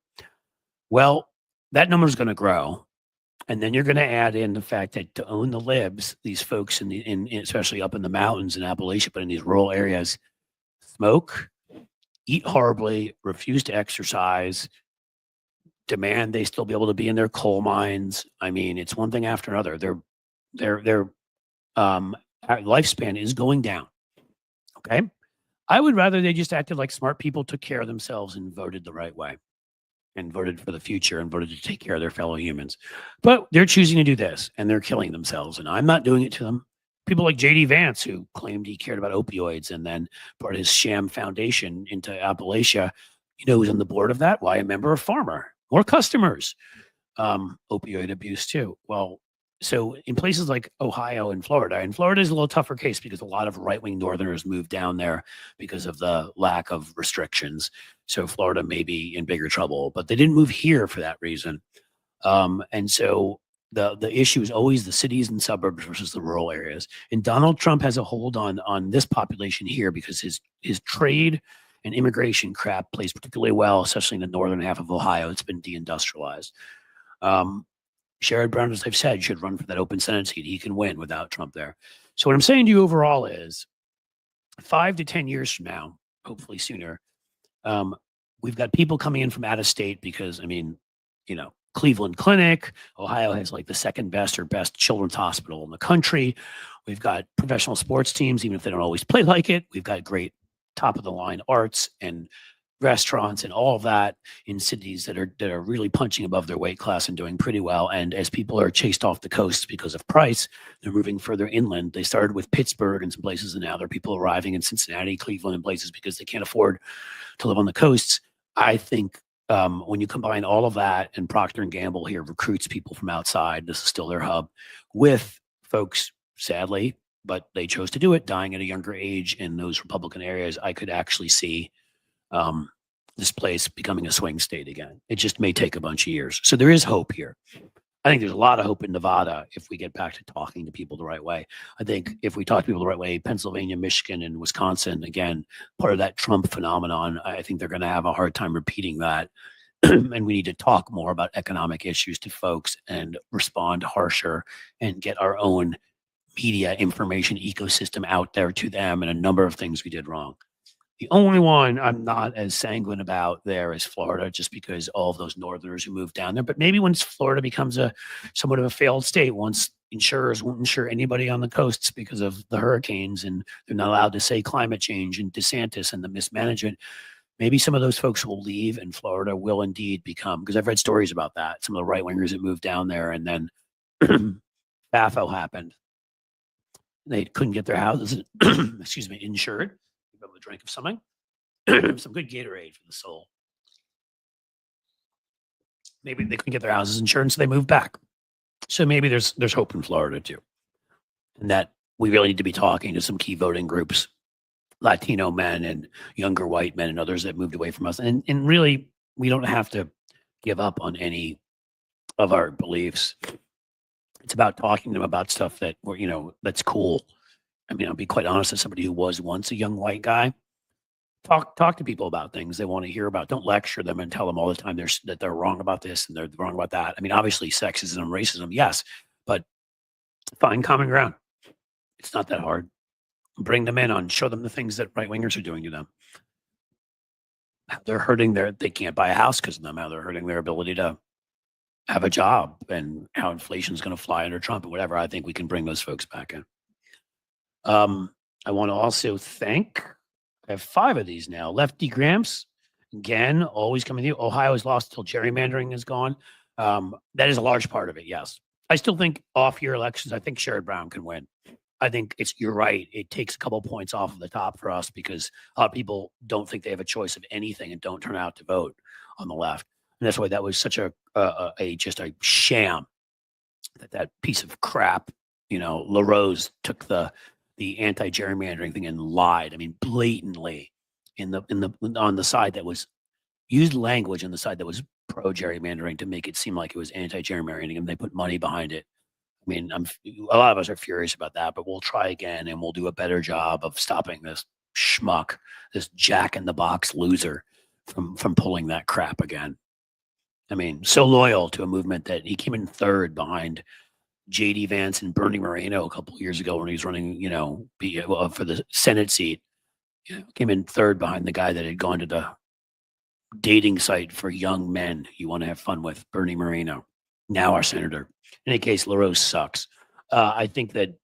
Well, that number is going to grow. And then you're going to add in the fact that to own the libs, these folks especially up in the mountains in Appalachia, but in these rural areas, smoke, eat horribly, refuse to exercise, demand they still be able to be in their coal mines. I mean, it's one thing after another. Their lifespan is going down. Okay. I would rather they just acted like smart people, took care of themselves, and voted the right way, and voted for the future, and voted to take care of their fellow humans. But they're choosing to do this, and they're killing themselves, and I'm not doing it to them. People like J.D. Vance, who claimed he cared about opioids and then brought his sham foundation into Appalachia, who's on the board of that? Why, a member of Farmer. More customers. Opioid abuse too. Well, so in places like Ohio and Florida is a little tougher case because a lot of right-wing Northerners moved down there because of the lack of restrictions. So Florida may be in bigger trouble, but they didn't move here for that reason. And so the issue is always the cities and suburbs versus the rural areas. And Donald Trump has a hold on this population here because his trade and immigration crap plays particularly well, especially in the northern half of Ohio. It's been deindustrialized. Sherrod Brown, as I've said, should run for that open Senate seat. He can win without Trump there. So what I'm saying to you overall is 5 to 10 years from now, hopefully sooner, we've got people coming in from out of state because, Cleveland Clinic, Ohio has like the second best or best children's hospital in the country. We've got professional sports teams, even if they don't always play like it. We've got great top of the line arts and restaurants and all of that in cities that are really punching above their weight class and doing pretty well. And as people are chased off the coast because of price, they're moving further inland. They started with Pittsburgh and some places, and now there are people arriving in Cincinnati, Cleveland, and places because they can't afford to live on the coasts. I think when you combine all of that, and Procter & Gamble here recruits people from outside, this is still their hub, with folks, sadly, but they chose to do it, dying at a younger age in those Republican areas, I could actually see this place becoming a swing state again. It just may take a bunch of years. So there is hope here. I think there's a lot of hope in Nevada if we get back to talking to people the right way. I think if we talk to people the right way, Pennsylvania, Michigan, and Wisconsin, again, part of that Trump phenomenon, I think they're going to have a hard time repeating that. And we need to talk more about economic issues to folks and respond harsher and get our own media information ecosystem out there to them, and a number of things we did wrong. The only one I'm not as sanguine about there is Florida, just because all of those Northerners who moved down there. But maybe once Florida becomes somewhat of a failed state, once insurers won't insure anybody on the coasts because of the hurricanes, and they're not allowed to say climate change and DeSantis and the mismanagement, maybe some of those folks will leave, and Florida will indeed become, because I've read stories about that, some of the right-wingers that moved down there, and then FAFO happened. They couldn't get their houses, excuse me, insured. Give them a drink of something, some good Gatorade for the soul. Maybe they couldn't get their houses insured, so they moved back. So maybe there's hope in Florida too, and that we really need to be talking to some key voting groups, Latino men and younger white men and others that moved away from us. And really, we don't have to give up on any of our beliefs. It's about talking to them about stuff that that's cool. I mean, I'll be quite honest, as somebody who was once a young white guy, talk to people about things they want to hear about. Don't lecture them and tell them all the time that they're wrong about this and they're wrong about that. I mean, obviously sexism, racism, yes, but find common ground. It's not that hard. Bring them in show them the things that right-wingers are doing to them. they're hurting they can't buy a house because of them, how they're hurting their ability to have a job, and how inflation is going to fly under Trump and whatever. I think we can bring those folks back in. I want to also thank, I have 5 of these now. Lefty Gramps, again, always coming to you. Ohio has lost until gerrymandering is gone. That is a large part of it, yes. I still think off-year elections, I think Sherrod Brown can win. I think you're right. It takes a couple points off of the top for us because a lot of people don't think they have a choice of anything and don't turn out to vote on the left. And that's why that was such just a sham, that piece of crap. LaRose took the anti-gerrymandering thing and lied. I mean, blatantly on the side that was used language on the side that was pro-gerrymandering to make it seem like it was anti-gerrymandering, and they put money behind it. I mean, a lot of us are furious about that, but we'll try again and we'll do a better job of stopping this schmuck, this jack-in-the-box loser from pulling that crap again. I mean, so loyal to a movement that he came in 3rd behind J.D. Vance and Bernie Moreno a couple of years ago when he was running, for the Senate seat. Came in 3rd behind the guy that had gone to the dating site for young men you want to have fun with, Bernie Moreno, now our senator. In any case, LaRose sucks. I think that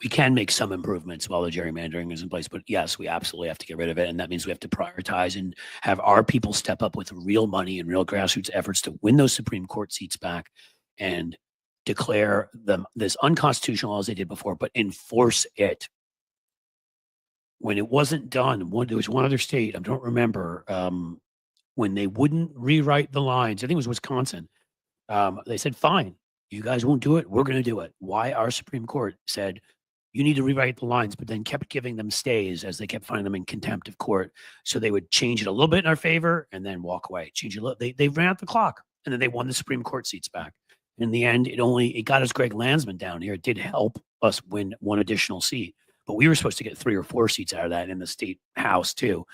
we can make some improvements while the gerrymandering is in place. But yes, we absolutely have to get rid of it. And that means we have to prioritize and have our people step up with real money and real grassroots efforts to win those Supreme Court seats back and declare them this unconstitutional as they did before, but enforce it. When it wasn't done, there was one other state, I don't remember, when they wouldn't rewrite the lines. I think it was Wisconsin. They said, fine, you guys won't do it. We're going to do it. Why? Our Supreme Court said, you need to rewrite the lines, but then kept giving them stays as they kept finding them in contempt of court. So they would change it a little bit in our favor and then walk away. Change it a little. They ran out the clock, and then they won the Supreme Court seats back. In the end, it got us Greg Landsman down here. It did help us win one additional seat, but we were supposed to get 3 or 4 seats out of that in the state house too,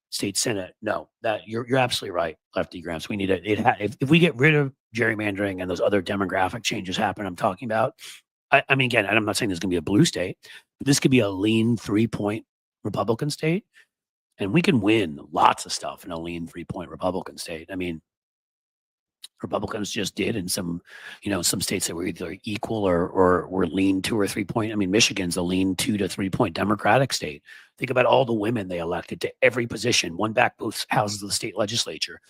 state senate. No, that you're absolutely right, Lefty Gramps. We need it. If we get rid of gerrymandering and those other demographic changes happen, I'm talking about. I mean, again, I'm not saying there's going to be a blue state, but this could be a lean 3-point Republican state, and we can win lots of stuff in a lean 3-point Republican state. I mean, Republicans just did in some states that were either equal or were lean 2 or 3 point. I mean, Michigan's a lean 2 to 3 point Democratic state. Think about all the women they elected to every position, won back both houses of the state legislature,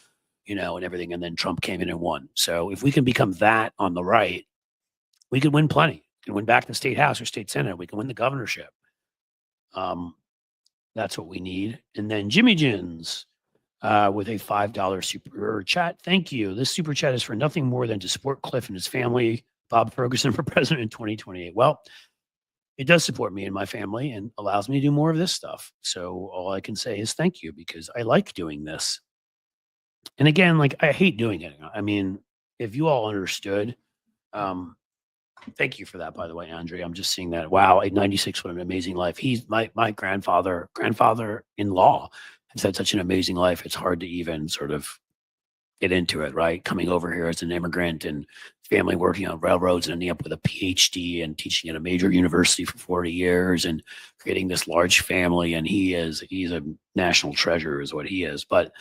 and everything. And then Trump came in and won. So if we can become that on the right, we could win plenty. We can win back the state house or state senate. We can win the governorship. That's what we need. And then Jimmy Jins with a $5 super chat. Thank you. This super chat is for nothing more than to support Cliff and his family, Bob Ferguson for president in 2028. Well, it does support me and my family and allows me to do more of this stuff. So all I can say is thank you, because I like doing this. And again, I hate doing it. I mean, if you all understood, thank you for that, by the way, Andre. I'm just seeing that. Wow, at 96, what an amazing life. He's my grandfather-in-law has had such an amazing life. It's hard to even sort of get into it, right? Coming over here as an immigrant and family working on railroads and ending up with a PhD and teaching at a major university for 40 years and creating this large family. And he's a national treasure is what he is. But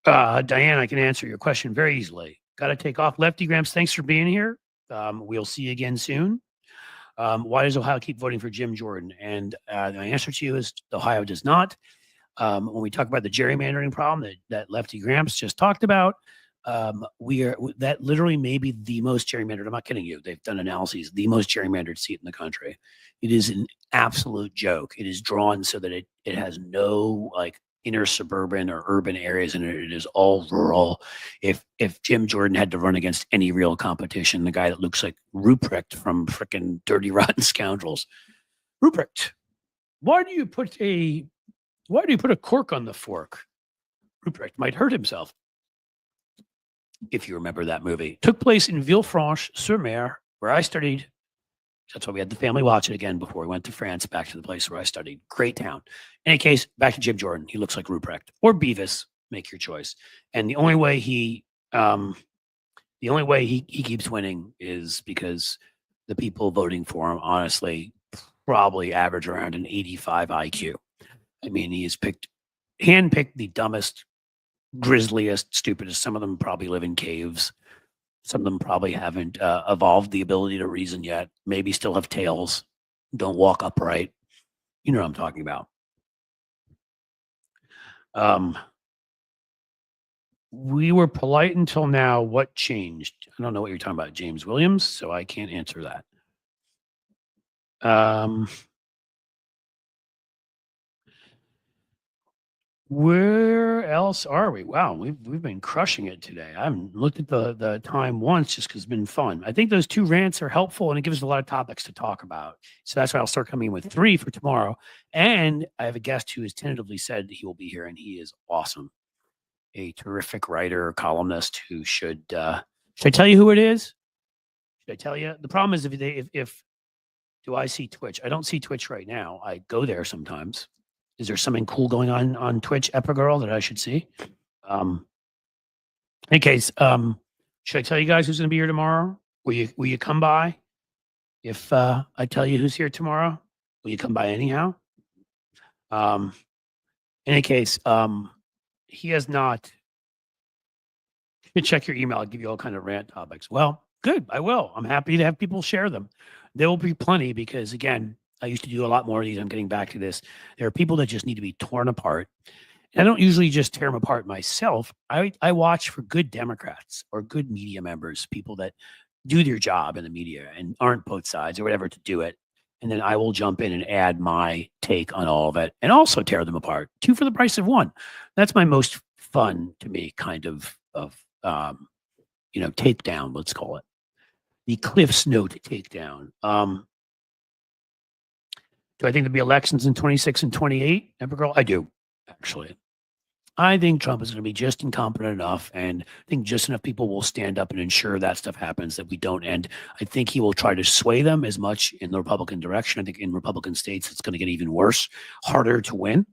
Diane, I can answer your question very easily. Got to take off. Lefty Gramps, thanks for being here. We'll see you again soon. Why does Ohio keep voting for Jim Jordan? And my answer to you is Ohio does not. When we talk about the gerrymandering problem that Lefty Gramps just talked about, that literally may be the most gerrymandered. I'm not kidding you. They've done analyses, the most gerrymandered seat in the country. It is an absolute joke. It is drawn so that it has no inner suburban or urban areas in it. It is all rural. If Jim Jordan had to run against any real competition, the guy that looks like Ruprecht from frickin' Dirty Rotten Scoundrels, Ruprecht, why do you put a cork on the fork? Ruprecht might hurt himself. If you remember that movie, took place in Villefranche-sur-Mer, where I studied. That's why we had the family watch it again before we went to France, back to the place where I studied. Great town. In any case, back to Jim Jordan. He looks like Ruprecht or Beavis. Make your choice. And the only way he keeps winning is because the people voting for him, honestly, probably average around an 85 IQ. I mean, he has handpicked the dumbest, grisliest, stupidest. Some of them probably live in caves. Some of them probably haven't evolved the ability to reason yet. Maybe still have tails. Don't walk upright. You know what I'm talking about. We were polite until now. What changed? I don't know what you're talking about, James Williams, so I can't answer that. Where else are we? Wow, we've been crushing it today. I haven't looked at the time once just because it's been fun. I think those 2 rants are helpful and it gives us a lot of topics to talk about. So that's why I'll start coming in with 3 for tomorrow. And I have a guest who has tentatively said he will be here, and he is awesome. A terrific writer, columnist who should I tell you who it is? Should I tell you? The problem is if do I see Twitch? I don't see Twitch right now. I go there sometimes. Is there something cool going on Twitch, Epigirl, that I should see? In any case, should I tell you guys who's going to be here tomorrow? Will you come by? If I tell you who's here tomorrow, will you come by anyhow? In any case, he has not. You can check your email. I'll give you all kind of rant topics. Well, good. I will. I'm happy to have people share them. There will be plenty because, again, I used to do a lot more of these. I'm getting back to this. There are people that just need to be torn apart. And I don't usually just tear them apart myself. I watch for good Democrats or good media members, people that do their job in the media and aren't both sides or whatever to do it. And then I will jump in and add my take on all of it and also tear them apart. 2 for the price of 1. That's my most fun, to me, kind of takedown, let's call it. The Cliff's Note takedown. Do I think there'll be elections in 26 and 28, Evergirl? I do, actually. I think Trump is going to be just incompetent enough, and I think just enough people will stand up and ensure that stuff happens, that we don't end. I think he will try to sway them as much in the Republican direction. I think in Republican states, it's going to get even worse, harder to win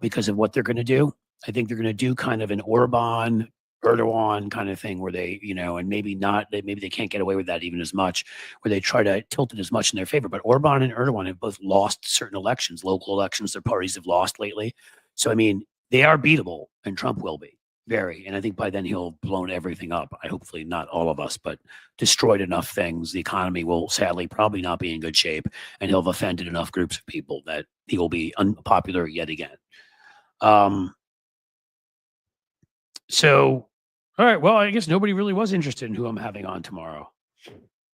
because of what they're going to do. I think they're going to do kind of an Erdogan kind of thing where they, and maybe they can't get away with that even as much, where they try to tilt it as much in their favor. But Orban and Erdogan have both lost certain elections, local elections their parties have lost lately. So, I mean, they are beatable, and Trump will be very. And I think by then he'll have blown everything up. Hopefully not all of us, but destroyed enough things. The economy will sadly probably not be in good shape, and he'll have offended enough groups of people that he will be unpopular yet again. So, all right. Well, I guess nobody really was interested in who I'm having on tomorrow.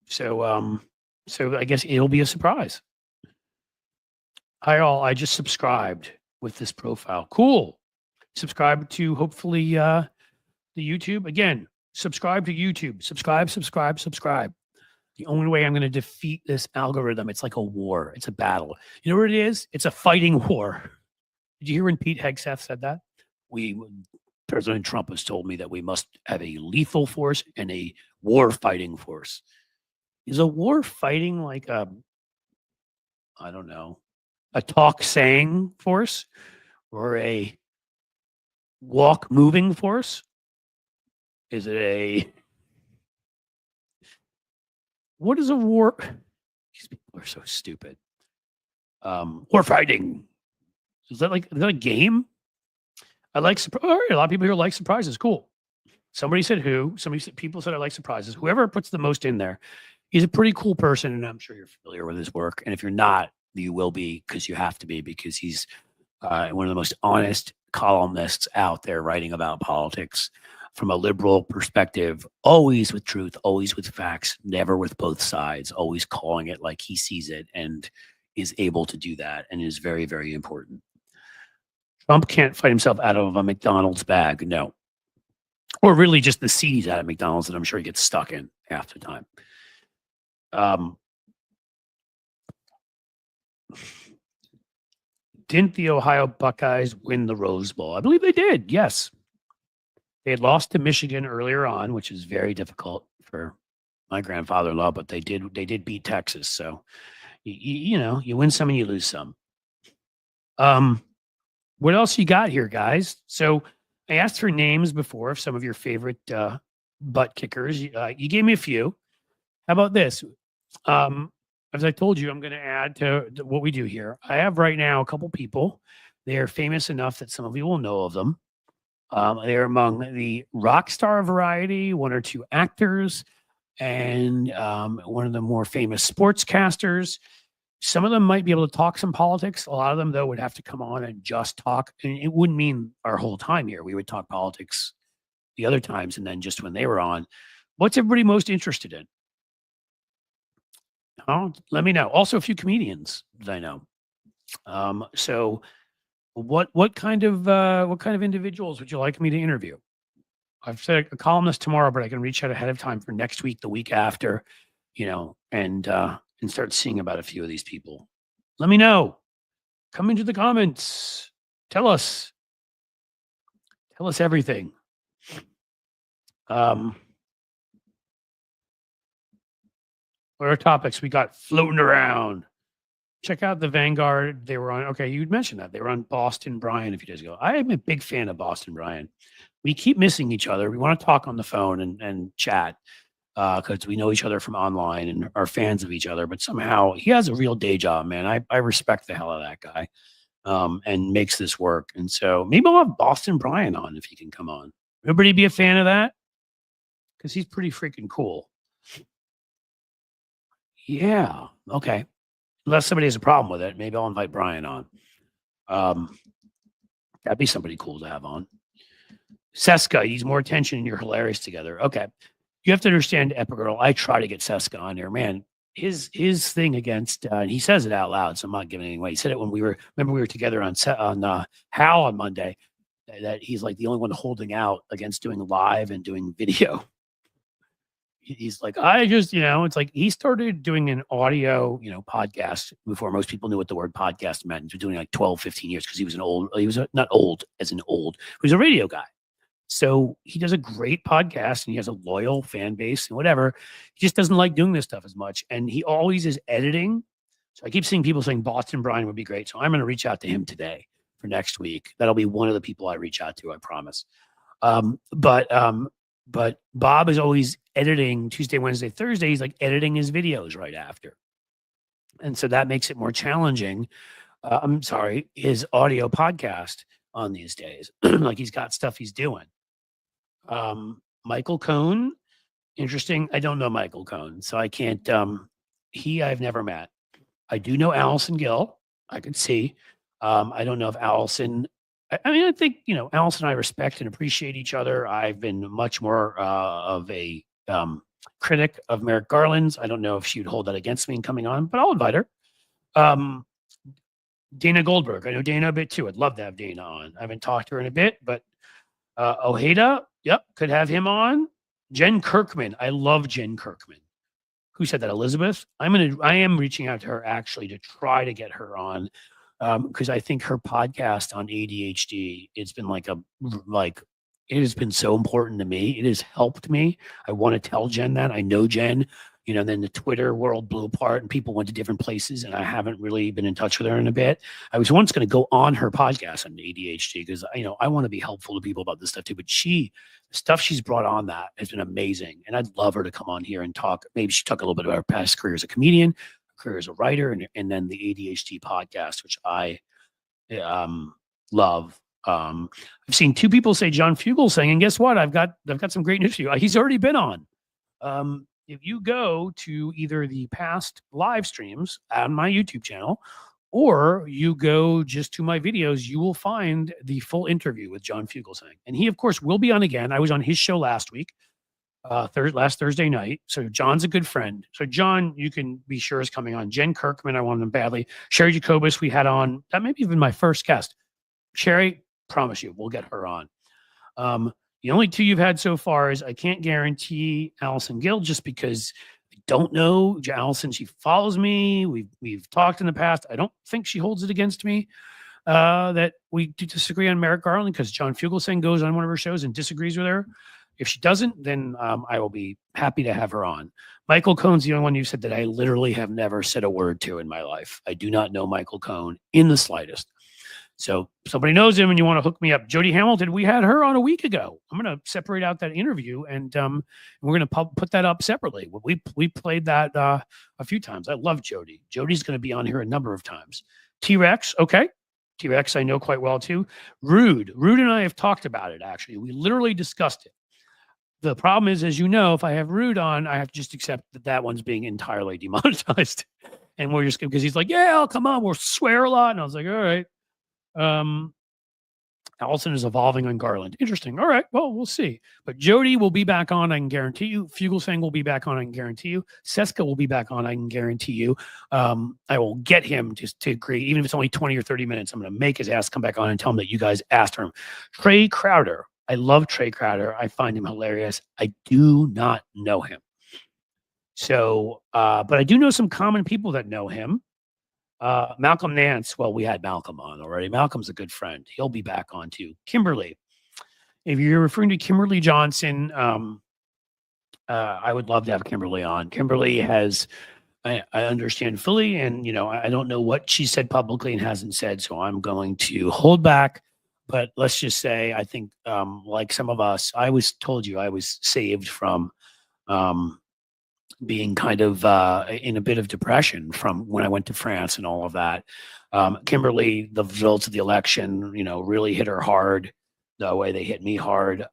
So I guess it'll be a surprise. Hi all. I just subscribed with this profile. Cool. Subscribe to hopefully the YouTube. Again, subscribe to YouTube. Subscribe. The only way I'm going to defeat this algorithm, it's like a war. It's a battle. You know what it is? It's a fighting war. Did you hear when Pete Hegseth said that? President Trump has told me that we must have a lethal force and a war fighting force. Is a war fighting like a talk saying force or a walk moving force? Is it what is a war? These people are so stupid. War fighting. Is that a game? I like a lot of people here like surprises. Cool. Somebody said who? People said I like surprises. Whoever puts the most in there, he's a pretty cool person, and I'm sure you're familiar with his work. And if you're not, you will be because you have to be, because he's one of the most honest columnists out there writing about politics from a liberal perspective, always with truth, always with facts, never with both sides, always calling it like he sees it, and is able to do that, and is very, very important. Trump can't fight himself out of a McDonald's bag, no. Or really just the seeds out of McDonald's that I'm sure he gets stuck in half the time. Didn't the Ohio Buckeyes win the Rose Bowl? I believe they did, yes. They had lost to Michigan earlier on, which is very difficult for my grandfather-in-law, but they did beat Texas. So, you win some and you lose some. What else you got here, guys? So I asked for names before of some of your favorite butt kickers. You gave me a few. How about this? I as I told you, I'm going to add to what we do here. I have right now a couple people. They are famous enough that some of you will know of them. They're among the rock star variety, one or two actors, and one of the more famous sportscasters. Some of them might be able to talk some politics. A lot of them, though, would have to come on and just talk. And it wouldn't mean our whole time here. We would talk politics the other times and then just when they were on. What's everybody most interested in? Oh, let me know. Also, a few comedians that I know. So what kind of individuals would you like me to interview? I've said a columnist tomorrow, but I can reach out ahead of time for next week, the week after, and start seeing about a few of these people. Let me know. Come into the comments. Tell us everything. What are topics we got floating around? Check out the Vanguard. They were on. Okay, you'd mentioned that they were on Boston Brian a few days ago. I am a big fan of Boston Brian. We keep missing each other. We want to talk on the phone and chat because we know each other from online and are fans of each other. But somehow he has a real day job, man. I respect the hell out of that guy and makes this work. And so maybe I'll have Boston Brian on if he can come on. Everybody be a fan of that because he's pretty freaking cool. Yeah. Okay. Unless somebody has a problem with it, maybe I'll invite Brian on. That'd be somebody cool to have on. Seska needs more attention and you're hilarious together. Okay. You have to understand, Epigirl, I try to get Seska on here. Man, his thing against, and he says it out loud, so I'm not giving it away. He said it when we were together on Hal on Monday, that he's like the only one holding out against doing live and doing video. He's like, I just, it's like he started doing an audio, podcast before most people knew what the word podcast meant. He was doing like 12, 15 years because he was not old as in old. He was a radio guy. So he does a great podcast and he has a loyal fan base and whatever. He just doesn't like doing this stuff as much. And he always is editing. So I keep seeing people saying Boston Brian would be great. So I'm going to reach out to him today for next week. That'll be one of the people I reach out to, I promise. But Bob is always editing Tuesday, Wednesday, Thursday. He's like editing his videos right after. And so that makes it more challenging. His audio podcast on these days. Like he's got stuff he's doing. Michael Cohn, interesting. I don't know Michael Cohn, so I can't, I've never met. I do know Allison Gill. I could see. I don't know if Allison, I think, Allison and I respect and appreciate each other. I've been much more of a critic of Merrick Garland's. I don't know if she would hold that against me in coming on, but I'll invite her. Dana Goldberg. I know Dana a bit too. I'd love to have Dana on. I haven't talked to her in a bit, but Ojeda, yep, could have him on. Jen Kirkman. I love Jen Kirkman. Who said that? Elizabeth? I am reaching out to her actually to try to get her on. Because I think her podcast on ADHD, it's been it has been so important to me. It has helped me. I want to tell Jen that. I know Jen, then the Twitter world blew apart and people went to different places and I haven't really been in touch with her in a bit. I was once going to go on her podcast on ADHD because, I want to be helpful to people about this stuff too. But the stuff she's brought on that has been amazing. And I'd love her to come on here and talk. Maybe she talk a little bit about her past career as a comedian, career as a writer, and then the ADHD podcast, which I love. I've seen two people say John Fugelsang, and guess what? I've got some great news for you. He's already been on. If you go to either the past live streams on my YouTube channel, or you go just to my videos, you will find the full interview with John Fugelsang. And he, of course, will be on again. I was on his show last week. Last Thursday night. So John's a good friend. So John, you can be sure is coming on. Jen Kirkman, I want him badly. Sherry Jacobus, we had on. That may be even my first guest. Sherry, promise you, we'll get her on. The only two you've had so far is I can't guarantee Allison Gill just because I don't know Allison. She follows me. We've talked in the past. I don't think she holds it against me that we do disagree on Merrick Garland because John Fugelsang goes on one of her shows and disagrees with her. If she doesn't, then I will be happy to have her on. Michael Cohn's the only one you said that I literally have never said a word to in my life. I do not know Michael Cohn in the slightest. So somebody knows him and you want to hook me up. Jody Hamilton, we had her on a week ago. I'm going to separate out that interview and we're going to put that up separately. We played that a few times. I love Jody. Jody's going to be on here a number of times. T-Rex, okay. T-Rex I know quite well too. Rude and I have talked about it, actually. We literally discussed it. The problem is, as you know, if I have Rude on, I have to just accept that one's being entirely demonetized. And we're just, because he's like, yeah, I'll come on, we'll swear a lot. And I was like, all right. Allison is evolving on Garland. Interesting. All right. Well, we'll see. But Jody will be back on, I can guarantee you. Fugelsang will be back on, I can guarantee you. Seska will be back on, I can guarantee you. I will get him to agree, even if it's only 20 or 30 minutes. I'm going to make his ass come back on and tell him that you guys asked for him. Trey Crowder. I love Trey Crowder. I find him hilarious. I do not know him. So, but I do know some common people that know him. Malcolm Nance. Well, we had Malcolm on already. Malcolm's a good friend. He'll be back on too. Kimberly. If you're referring to Kimberly Johnson, I would love to have Kimberly on. Kimberly has, I understand fully, and I don't know what she said publicly and hasn't said, so I'm going to hold back. But let's just say, I think, like some of us, I was told you I was saved from being kind of in a bit of depression from when I went to France and all of that. Kimberly, the results of the election, really hit her hard the way they hit me hard.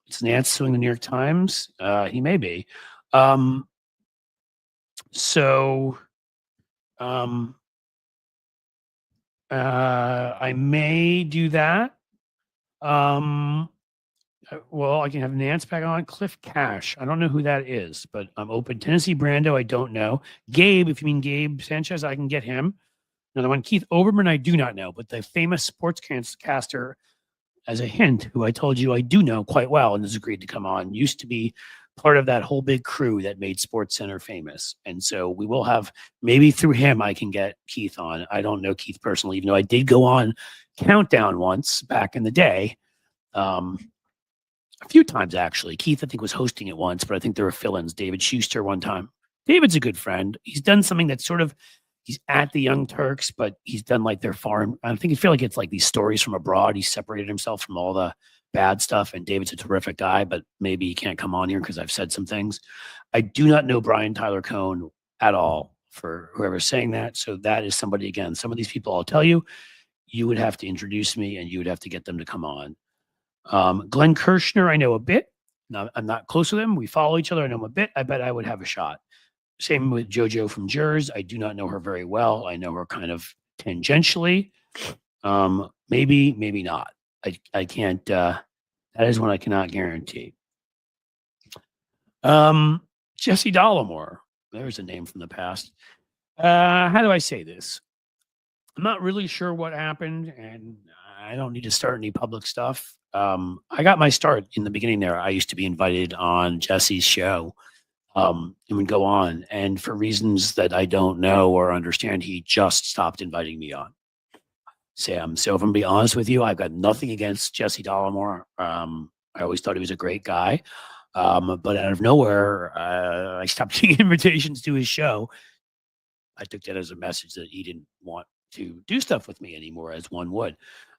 Is Nance suing the New York Times? He may be. I may do that. Well, I can have Nance back on. Cliff Cash. I don't know who that is, but I'm open. Tennessee Brando, I don't know. Gabe, if you mean Gabe Sanchez, I can get him. Another one, Keith Oberman, I do not know, but the famous sportscaster, as a hint, who I told you I do know quite well and has agreed to come on, used to be part of that whole big crew that made SportsCenter famous. And so we will have, maybe through him, I can get Keith on. I don't know Keith personally, even though I did go on Countdown once back in the day. A few times, actually. Keith, I think, was hosting it once, but I think there were fill-ins. David Schuster one time. David's a good friend. He's done something that's sort of, he's at the Young Turks, but he's done like their foreign, I think I feel like it's like these stories from abroad. He separated himself from all the bad stuff, and David's a terrific guy, but maybe he can't come on here because I've said some things. I do not know Brian Tyler Cohn at all, for whoever's saying that. So that is somebody, again, some of these people I'll tell you, you would have to introduce me and you would have to get them to come on. Glenn Kirshner, I know a bit. Now, I'm not close with him. We follow each other. I know him a bit. I bet I would have a shot. Same with JoJo from Jers. I do not know her very well. I know her kind of tangentially. Maybe not. I can't. That is one I cannot guarantee. Jesse Dollamore. There's a name from the past. How do I say this? I'm not really sure what happened, and I don't need to start any public stuff. I got my start in the beginning there. I used to be invited on Jesse's show and would go on. And for reasons that I don't know or understand, he just stopped inviting me on. Sam, so if I'm being honest with you, I've got nothing against Jesse Dollamore. I always thought he was a great guy. But out of nowhere, I stopped getting invitations to his show. I took that as a message that he didn't want to do stuff with me anymore, as one would.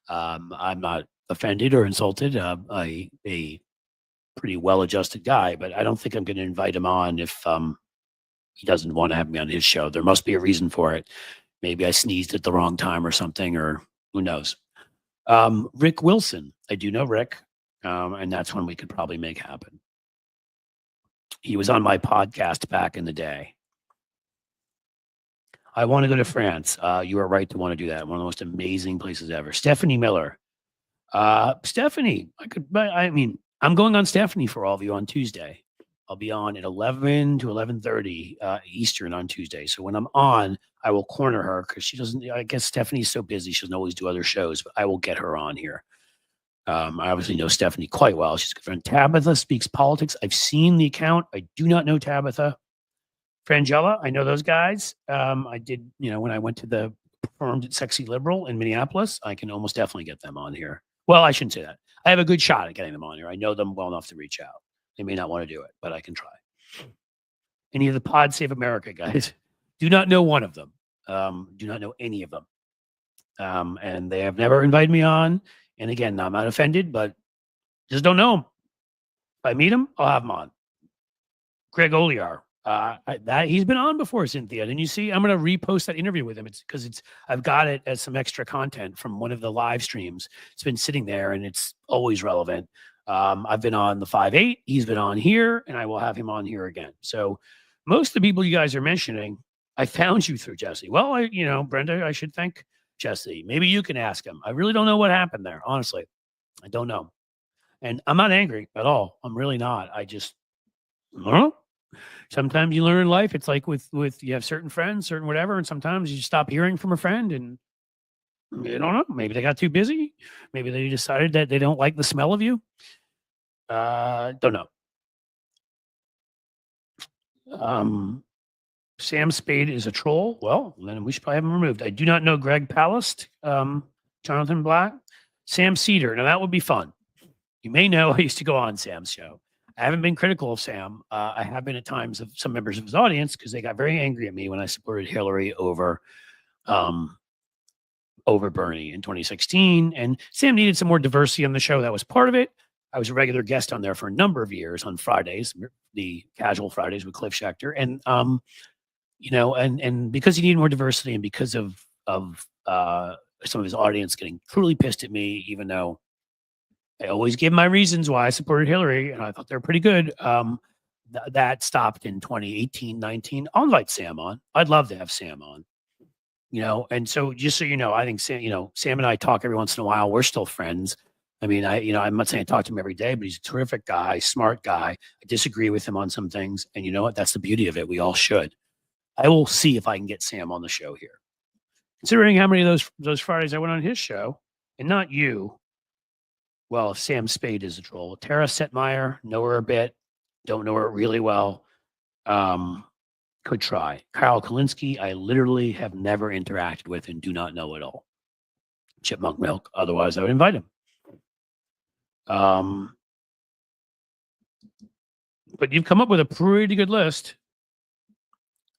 I'm not offended or insulted. A pretty well-adjusted guy, but I don't think I'm going to invite him on if he doesn't want to have me on his show. There must be a reason for it. Maybe I sneezed at the wrong time or something, or who knows. Rick Wilson. I do know Rick, and that's one we could probably make happen. He was on my podcast back in the day. I want to go to France. You are right to want to do that. One of the most amazing places ever. Stephanie Miller. Stephanie, I'm going on Stephanie for all of you on Tuesday. I'll be on at 11 to 11:30 Eastern on Tuesday. So when I'm on, I will corner her because she doesn't, I guess Stephanie's so busy. She doesn't always do other shows, but I will get her on here. I obviously know Stephanie quite well. She's a good friend. Tabitha Speaks Politics. I've seen the account. I do not know Tabitha. Frangella, I know those guys. I did, when I went to the performed at Sexy Liberal in Minneapolis, I can almost definitely get them on here. Well, I shouldn't say that. I have a good shot at getting them on here. I know them well enough to reach out. They may not want to do it, but I can try. Any of the Pod Save America guys. Do not know one of them. Do not know any of them. And they have never invited me on. And again, I'm not offended, but just don't know him. If I meet him, I'll have him on. Greg Oliar. That he's been on before, Cynthia. And you see, I'm going to repost that interview with him. It's because I've got it as some extra content from one of the live streams. It's been sitting there and it's always relevant. I've been on the 5-8. He's been on here, and I will have him on here again. So most of the people you guys are mentioning, I found you through Jesse. Well, Brenda, I should thank Jesse. Maybe you can ask him. I really don't know what happened there. Honestly, I don't know. And I'm not angry at all. I'm really not. I don't know. Sometimes you learn in life. It's like with you have certain friends, certain whatever, and sometimes you stop hearing from a friend, and you don't know. Maybe they got too busy. Maybe they decided that they don't like the smell of you. Don't know. Sam Spade is a troll. Well, then we should probably have him removed. I do not know Greg Palast, Jonathan Black, Sam Cedar. Now that would be fun. You may know I used to go on Sam's show. I haven't been critical of Sam. I have been at times of some members of his audience because they got very angry at me when I supported Hillary over Bernie in 2016. And Sam needed some more diversity on the show. That was part of it. I was a regular guest on there for a number of years on Fridays, the casual Fridays with Cliff Schechter. And, and because he needed more diversity and because of some of his audience getting truly pissed at me, even though I always give my reasons why I supported Hillary and I thought they were pretty good. That stopped in 2018, 19. I'll invite Sam on. I'd love to have Sam on. And so just so you know, I think Sam and I talk every once in a while. We're still friends. I mean, I'm not saying I talk to him every day, but he's a terrific guy, smart guy. I disagree with him on some things. And you know what? That's the beauty of it. We all should. I will see if I can get Sam on the show here. Considering how many of those Fridays I went on his show, and not you. Well, Sam Spade is a troll. Tara Setmeyer, know her a bit. Don't know her really well. Could try. Kyle Kalinske, I literally have never interacted with and do not know at all. Chipmunk Milk, otherwise I would invite him. But you've come up with a pretty good list.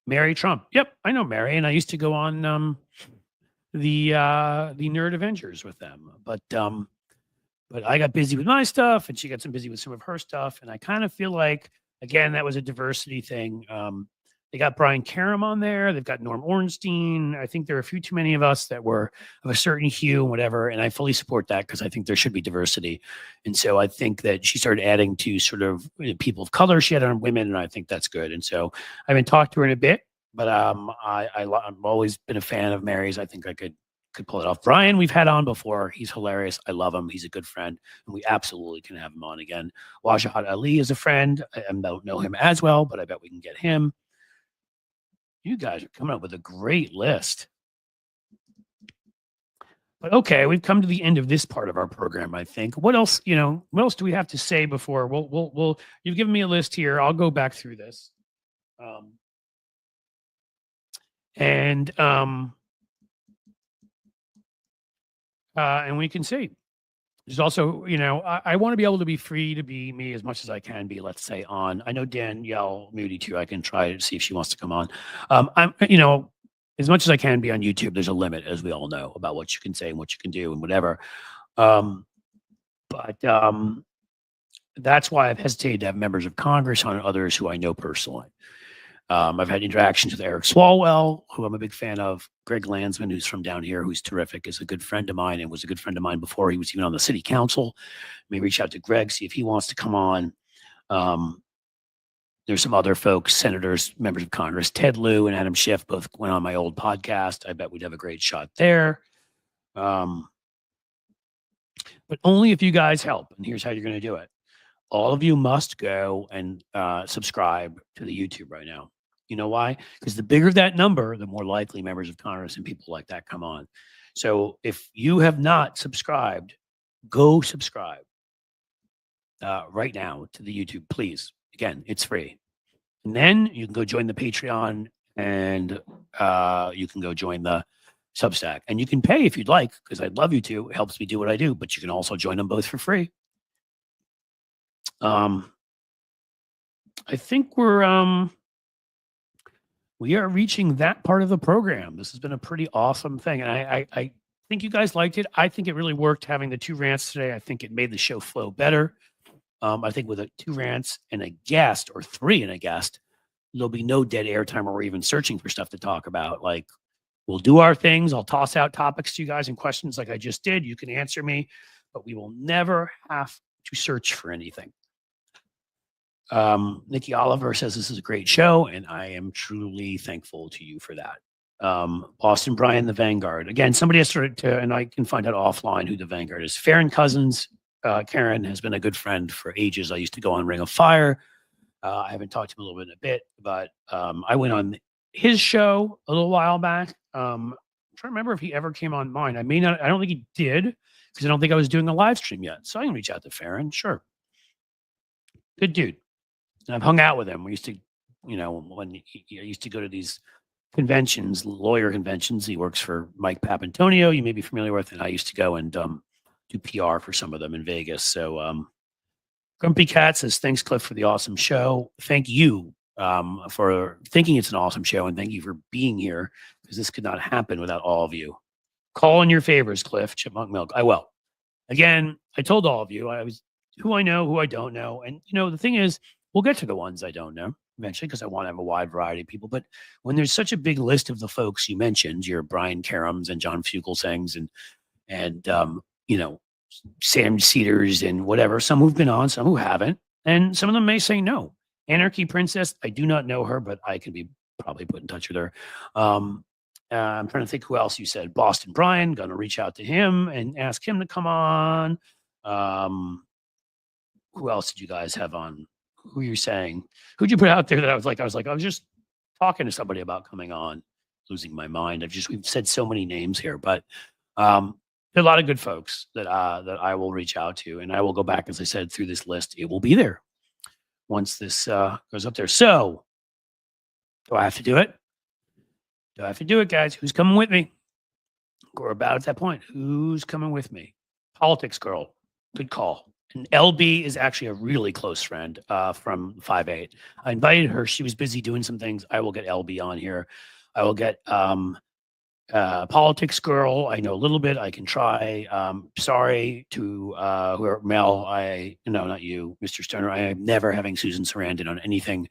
Mary Trump. Yep, I know Mary, and I used to go on the Nerd Avengers with them. But I got busy with my stuff, and she got busy with some of her stuff. And I kind of feel like, again, that was a diversity thing. They got Brian Karam on there. They've got Norm Ornstein. I think there are a few too many of us that were of a certain hue and whatever. And I fully support that because I think there should be diversity. And so I think that she started adding to sort of people of color. She had on women, and I think that's good. And so I haven't talked to her in a bit, but I've always been a fan of Mary's. I think I could pull it off. Brian, we've had on before. He's hilarious. I love him. He's a good friend, and we absolutely can have him on again. Wajahat Ali is a friend. I don't know him as well, but I bet we can get him. You guys are coming up with a great list. But okay, we've come to the end of this part of our program, I think. What else, what else do we have to say before? We'll you've given me a list here. I'll go back through this. And we can see. There's also, I want to be able to be free to be me as much as I can be, let's say, on. I know Danielle Moody too. I can try to see if she wants to come on. I'm, as much as I can be on YouTube, there's a limit, as we all know, about what you can say and what you can do and whatever. But that's why I've hesitated to have members of Congress on, others who I know personally. I've had interactions with Eric Swalwell, who I'm a big fan of. Greg Landsman, who's from down here, who's terrific, is a good friend of mine and was a good friend of mine before he was even on the city council. May reach out to Greg, see if he wants to come on. There's some other folks, senators, members of Congress. Ted Lieu and Adam Schiff both went on my old podcast. I bet we'd have a great shot there. But only if you guys help. And here's how you're going to do it. All of you must go and subscribe to the YouTube right now. You know why? Because the bigger that number, the more likely members of Congress and people like that come on. So if you have not subscribed, go subscribe right now to the YouTube, please. Again, it's free. And then you can go join the Patreon and you can go join the Substack. And you can pay if you'd like, because I'd love you to. It helps me do what I do, but you can also join them both for free. I think we are reaching that part of the program. This has been a pretty awesome thing. And think you guys liked it. I think it really worked having the 2 rants today. I think it made the show flow better. I think with 2 rants and a guest, or 3 and a guest, there'll be no dead airtime or even searching for stuff to talk about. Like, we'll do our things. I'll toss out topics to you guys and questions like I just did. You can answer me, but we will never have to search for anything. Nikki Oliver says this is a great show, and I am truly thankful to you for that. Boston Brian, the Vanguard. Again, somebody has to, and I can find out offline who the Vanguard is. Farron Cousins, Karen has been a good friend for ages. I used to go on Ring of Fire. I haven't talked to him a little bit in a bit, but I went on his show a little while back. I'm trying to remember if he ever came on mine. I don't think he did, because I don't think I was doing a live stream yet. So I can reach out to Farron. Sure. Good dude. And I've hung out with him. We used to, when I used to go to these conventions, lawyer conventions. He works for Mike Papantonio, you may be familiar with, and I used to go and do PR for some of them in Vegas. So Grumpy Cat says, thanks, Cliff, for the awesome show. Thank you for thinking it's an awesome show, and thank you for being here, because this could not happen without all of you. Call in your favors, Cliff, Chipmunk Milk. I will. Again, I told all of you I was who I know, who I don't know. And, the thing is, we'll get to the ones I don't know eventually, because I want to have a wide variety of people. But when there's such a big list of the folks you mentioned, your Brian Karams and John Fugelsang's and Sam Cedars and whatever, some who've been on, some who haven't, and some of them may say no. Anarchy Princess, I do not know her, but I can be probably put in touch with her. I'm trying to think who else you said. Boston Brian, going to reach out to him and ask him to come on. Who else did you guys have on? Who are you saying? Who'd you put out there that I was just talking to somebody about coming on, losing my mind. We've said so many names here, but there are a lot of good folks that I will reach out to, and I will go back, as I said, through this list. It will be there once this goes up there. So do I have to do it? Do I have to do it, guys? Who's coming with me? We're about at that point. Who's coming with me? Politics girl. Good call. And LB is actually a really close friend from 5'8". I invited her. She was busy doing some things. I will get LB on here. I will get Politics girl. I know a little bit. I can try. Sorry to whoever, Mel. Not you, Mr. Stoner. I am never having Susan Sarandon on anything.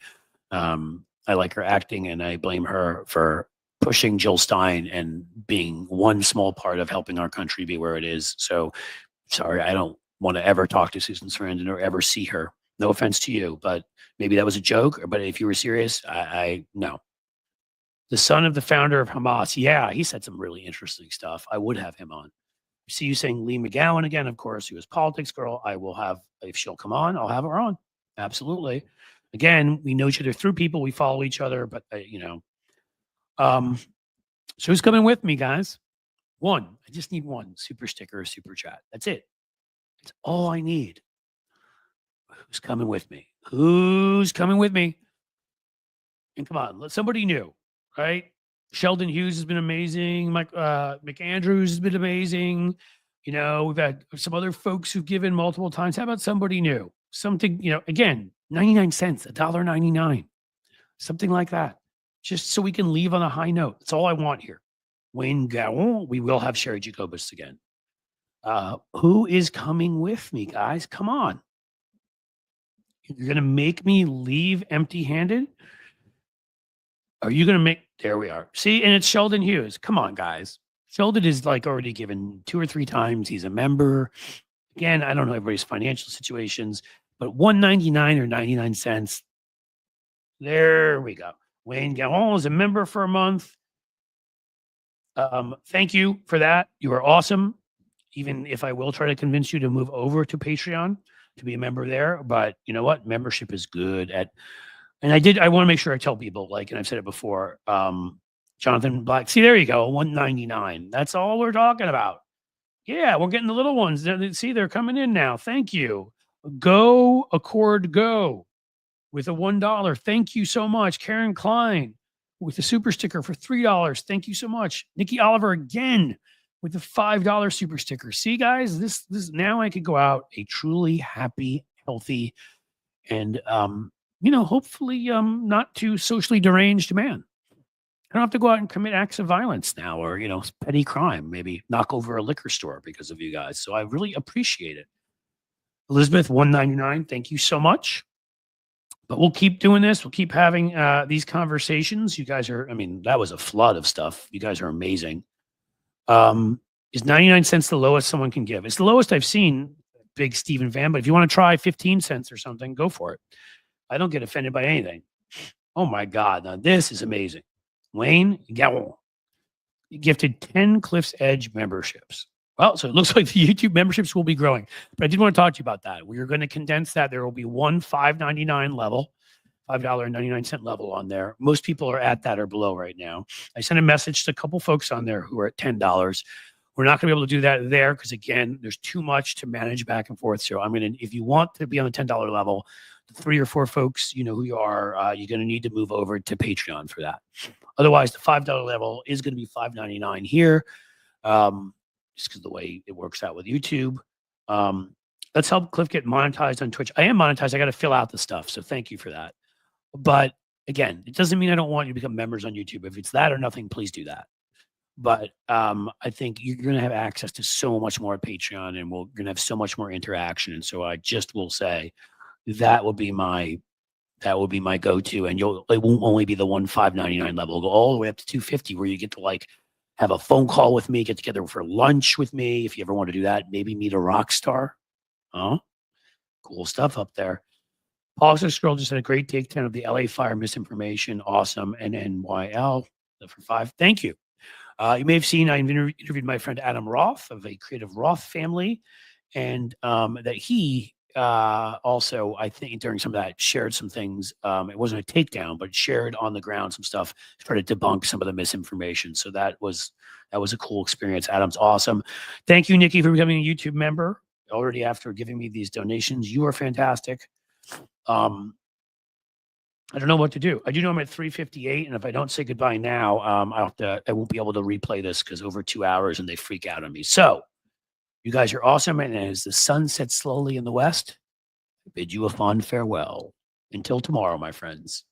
I like her acting, and I blame her for pushing Jill Stein and being one small part of helping our country be where it is. So sorry, I don't want to ever talk to Susan Sarandon or ever see her. No offense to you, but maybe that was a joke. But if you were serious, I no. The son of the founder of Hamas. Yeah, he said some really interesting stuff. I would have him on. See you saying Lee McGowan again, of course, who is Politics girl. I will have, if she'll come on, I'll have her on. Absolutely. Again, we know each other through people. We follow each other, but so who's coming with me, guys? One. I just need one super sticker or super chat. That's it. That's all I need. Who's coming with me? Who's coming with me? And come on, let somebody new, right? Sheldon Hughes has been amazing. Mike McAndrews has been amazing. We've had some other folks who've given multiple times. How about somebody new? Something, again, 99 cents, $1.99, something like that. Just so we can leave on a high note. That's all I want here. Wayne Gawon, we will have Sherry Jacobus again. Who is coming with me, guys? Come on. You're going to make me leave empty-handed? Are you going to make... There we are. See, and it's Sheldon Hughes. Come on, guys. Sheldon is already given 2 or 3 times. He's a member. Again, I don't know everybody's financial situations, but $1.99 or 99 cents. There we go. Wayne Gawon is a member for a month. Thank you for that. You are awesome. Even if I will try to convince you to move over to Patreon to be a member there. But you know what? Membership is good at, and I want to make sure I tell people, and I've said it before, Jonathan Black, see, there you go, $1.99. That's all we're talking about. Yeah, we're getting the little ones. See, they're coming in now. Thank you. Go Accord Go with a $1. Thank you so much. Karen Klein with a super sticker for $3. Thank you so much. Nikki Oliver again with the $5 super sticker. See, guys, this now I could go out a truly happy, healthy, and hopefully not too socially deranged man. I don't have to go out and commit acts of violence now or, petty crime, maybe knock over a liquor store because of you guys. So I really appreciate it. Elizabeth, 199, thank you so much. But we'll keep doing this. We'll keep having these conversations. You guys are, that was a flood of stuff. You guys are amazing. Is 99 cents the lowest someone can give? It's the lowest I've seen, Big Stephen Van, but if you want to try 15 cents or something, go for it. I don't get offended by anything. Oh my God. Now this is amazing. Wayne Gallon gifted 10 Cliff's Edge memberships. Well, so it looks like the YouTube memberships will be growing, but I did want to talk to you about that. We are going to condense that. There will be one $5.99 level, $5.99 level on there. Most people are at that or below right now. I sent a message to a couple folks on there who are at $10. We're not going to be able to do that there because, again, there's too much to manage back and forth. So if you want to be on the $10 level, the 3 or 4 folks, you know who you are, you're going to need to move over to Patreon for that. Otherwise, the $5 level is going to be $5.99 here, just because the way it works out with YouTube. Let's help Cliff get monetized on Twitch. I am monetized. I got to fill out the stuff. So thank you for that. But again, it doesn't mean I don't want you to become members on YouTube. If it's that or nothing, please do that. But I think you're going to have access to so much more at Patreon, and we're going to have so much more interaction. And so I just will say that will be my go-to. And it won't only be the one $5.99 level. It'll go all the way up to $2.50, where you get to have a phone call with me, get together for lunch with me. If you ever want to do that, maybe meet a rock star. Cool stuff up there. Politics Girl just had a great takedown of the LA fire misinformation. Awesome. And NYL for 5. Thank you. You may have seen I interviewed my friend Adam Roth of a Creative Roth family, and that he also, I think, during some of that shared some things. It wasn't a takedown, but shared on the ground some stuff, started to debunk some of the misinformation. So that was a cool experience. Adam's awesome. Thank you, Nikki, for becoming a YouTube member already after giving me these donations. You are fantastic. I don't know what to do. I do know I'm at 3:58, and if I don't say goodbye now, I won't be able to replay this because over 2 hours and they freak out on me. So you guys are awesome. And as the sun sets slowly in the west, I bid you a fond farewell. Until tomorrow, my friends.